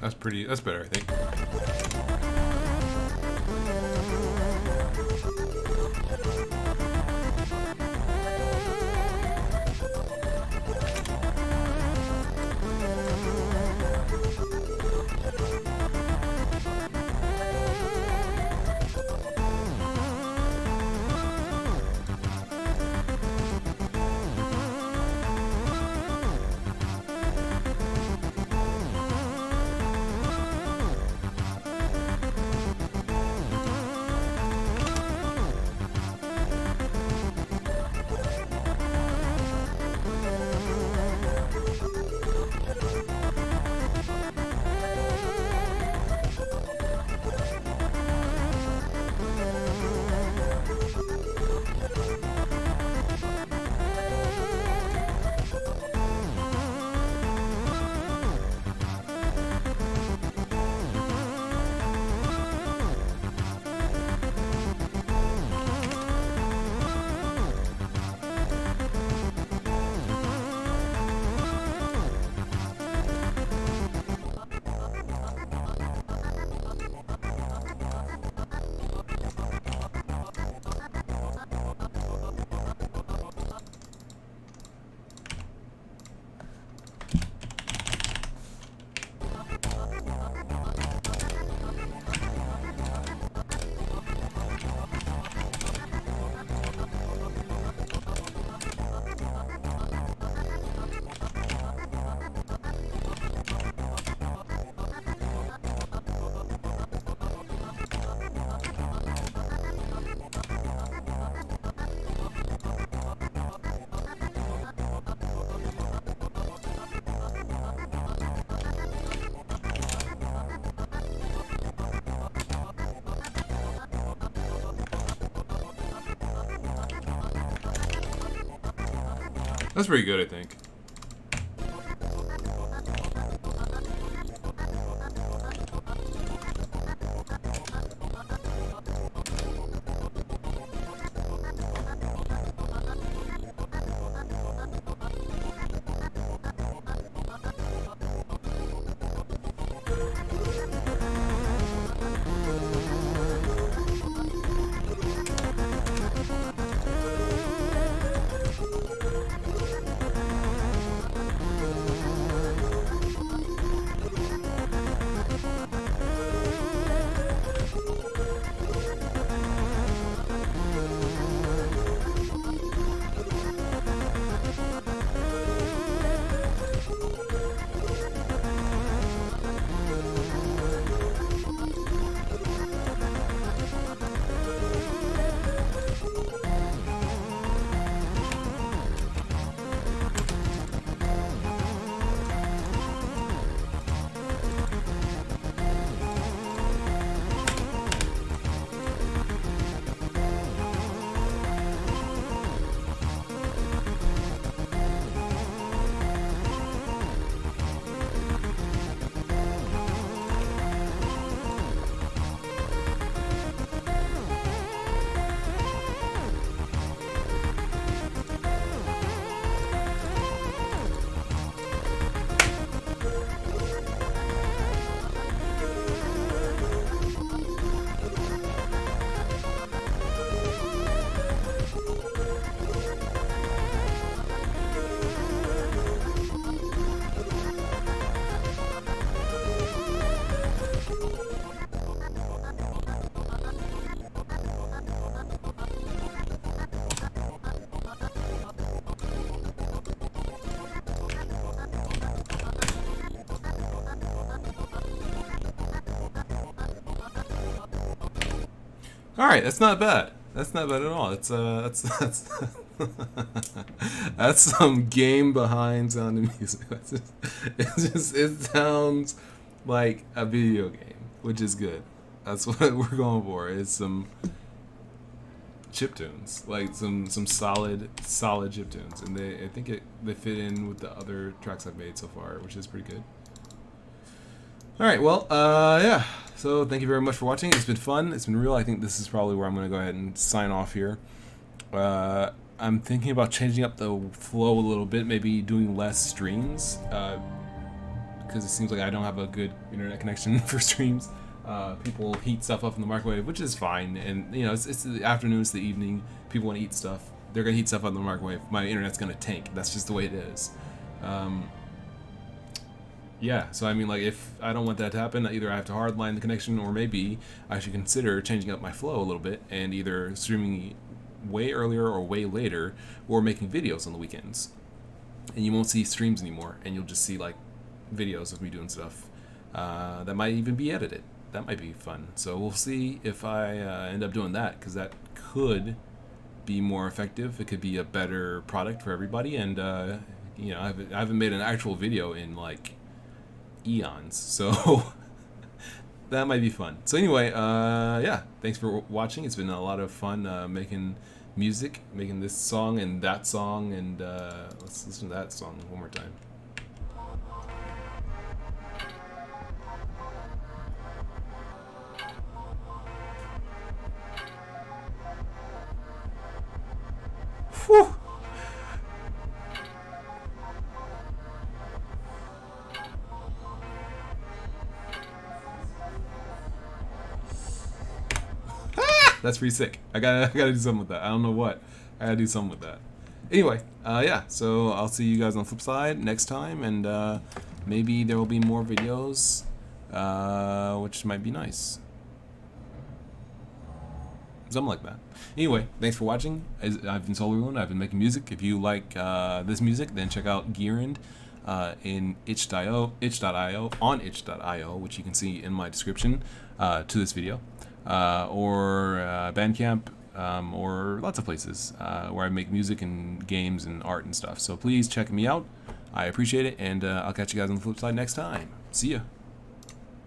That's pretty. That's better, I think. That's pretty good, I think. All right, that's not bad. That's not bad at all. That's that's some game behind sound and music. It sounds like a video game, which is good. That's what we're going for. Is some chip tunes, like some solid chip tunes, and I think they fit in with the other tracks I've made so far, which is pretty good. All right, well, yeah. So thank you very much for watching. It's been fun. It's been real. I think this is probably where I'm going to go ahead and sign off here. I'm thinking about changing up the flow a little bit, maybe doing less streams, because it seems like I don't have a good internet connection for streams. People heat stuff up in the microwave, which is fine, and you know, it's the afternoon, it's the evening. People want to eat stuff. They're gonna heat stuff up in the microwave. My internet's gonna tank. That's just the way it is. Yeah, so I mean, like, if I don't want that to happen, either I have to hardline the connection, or maybe I should consider changing up my flow a little bit and either streaming way earlier or way later, or making videos on the weekends. And you won't see streams anymore, and you'll just see like videos of me doing stuff that might even be edited. That might be fun. So we'll see if I end up doing that, because that could be more effective. It could be a better product for everybody, and you know, I haven't made an actual video in like eons, so that might be fun. So anyway, yeah, thanks for watching. It's been a lot of fun making music, making this song and that song, and let's listen to that song one more time. Whew. That's pretty sick. I gotta do something with that. I don't know what. I gotta do something with that. Anyway, yeah. So I'll see you guys on the flip side next time, and maybe there will be more videos, which might be nice. Something like that. Anyway, thanks for watching. I've been SolarLune. I've been making music. If you like this music, then check out Gearind in itch.io, on itch.io, which you can see in my description to this video. Or Bandcamp, or lots of places where I make music and games and art and stuff. So please check me out. I appreciate it, and I'll catch you guys on the flip side next time. See ya.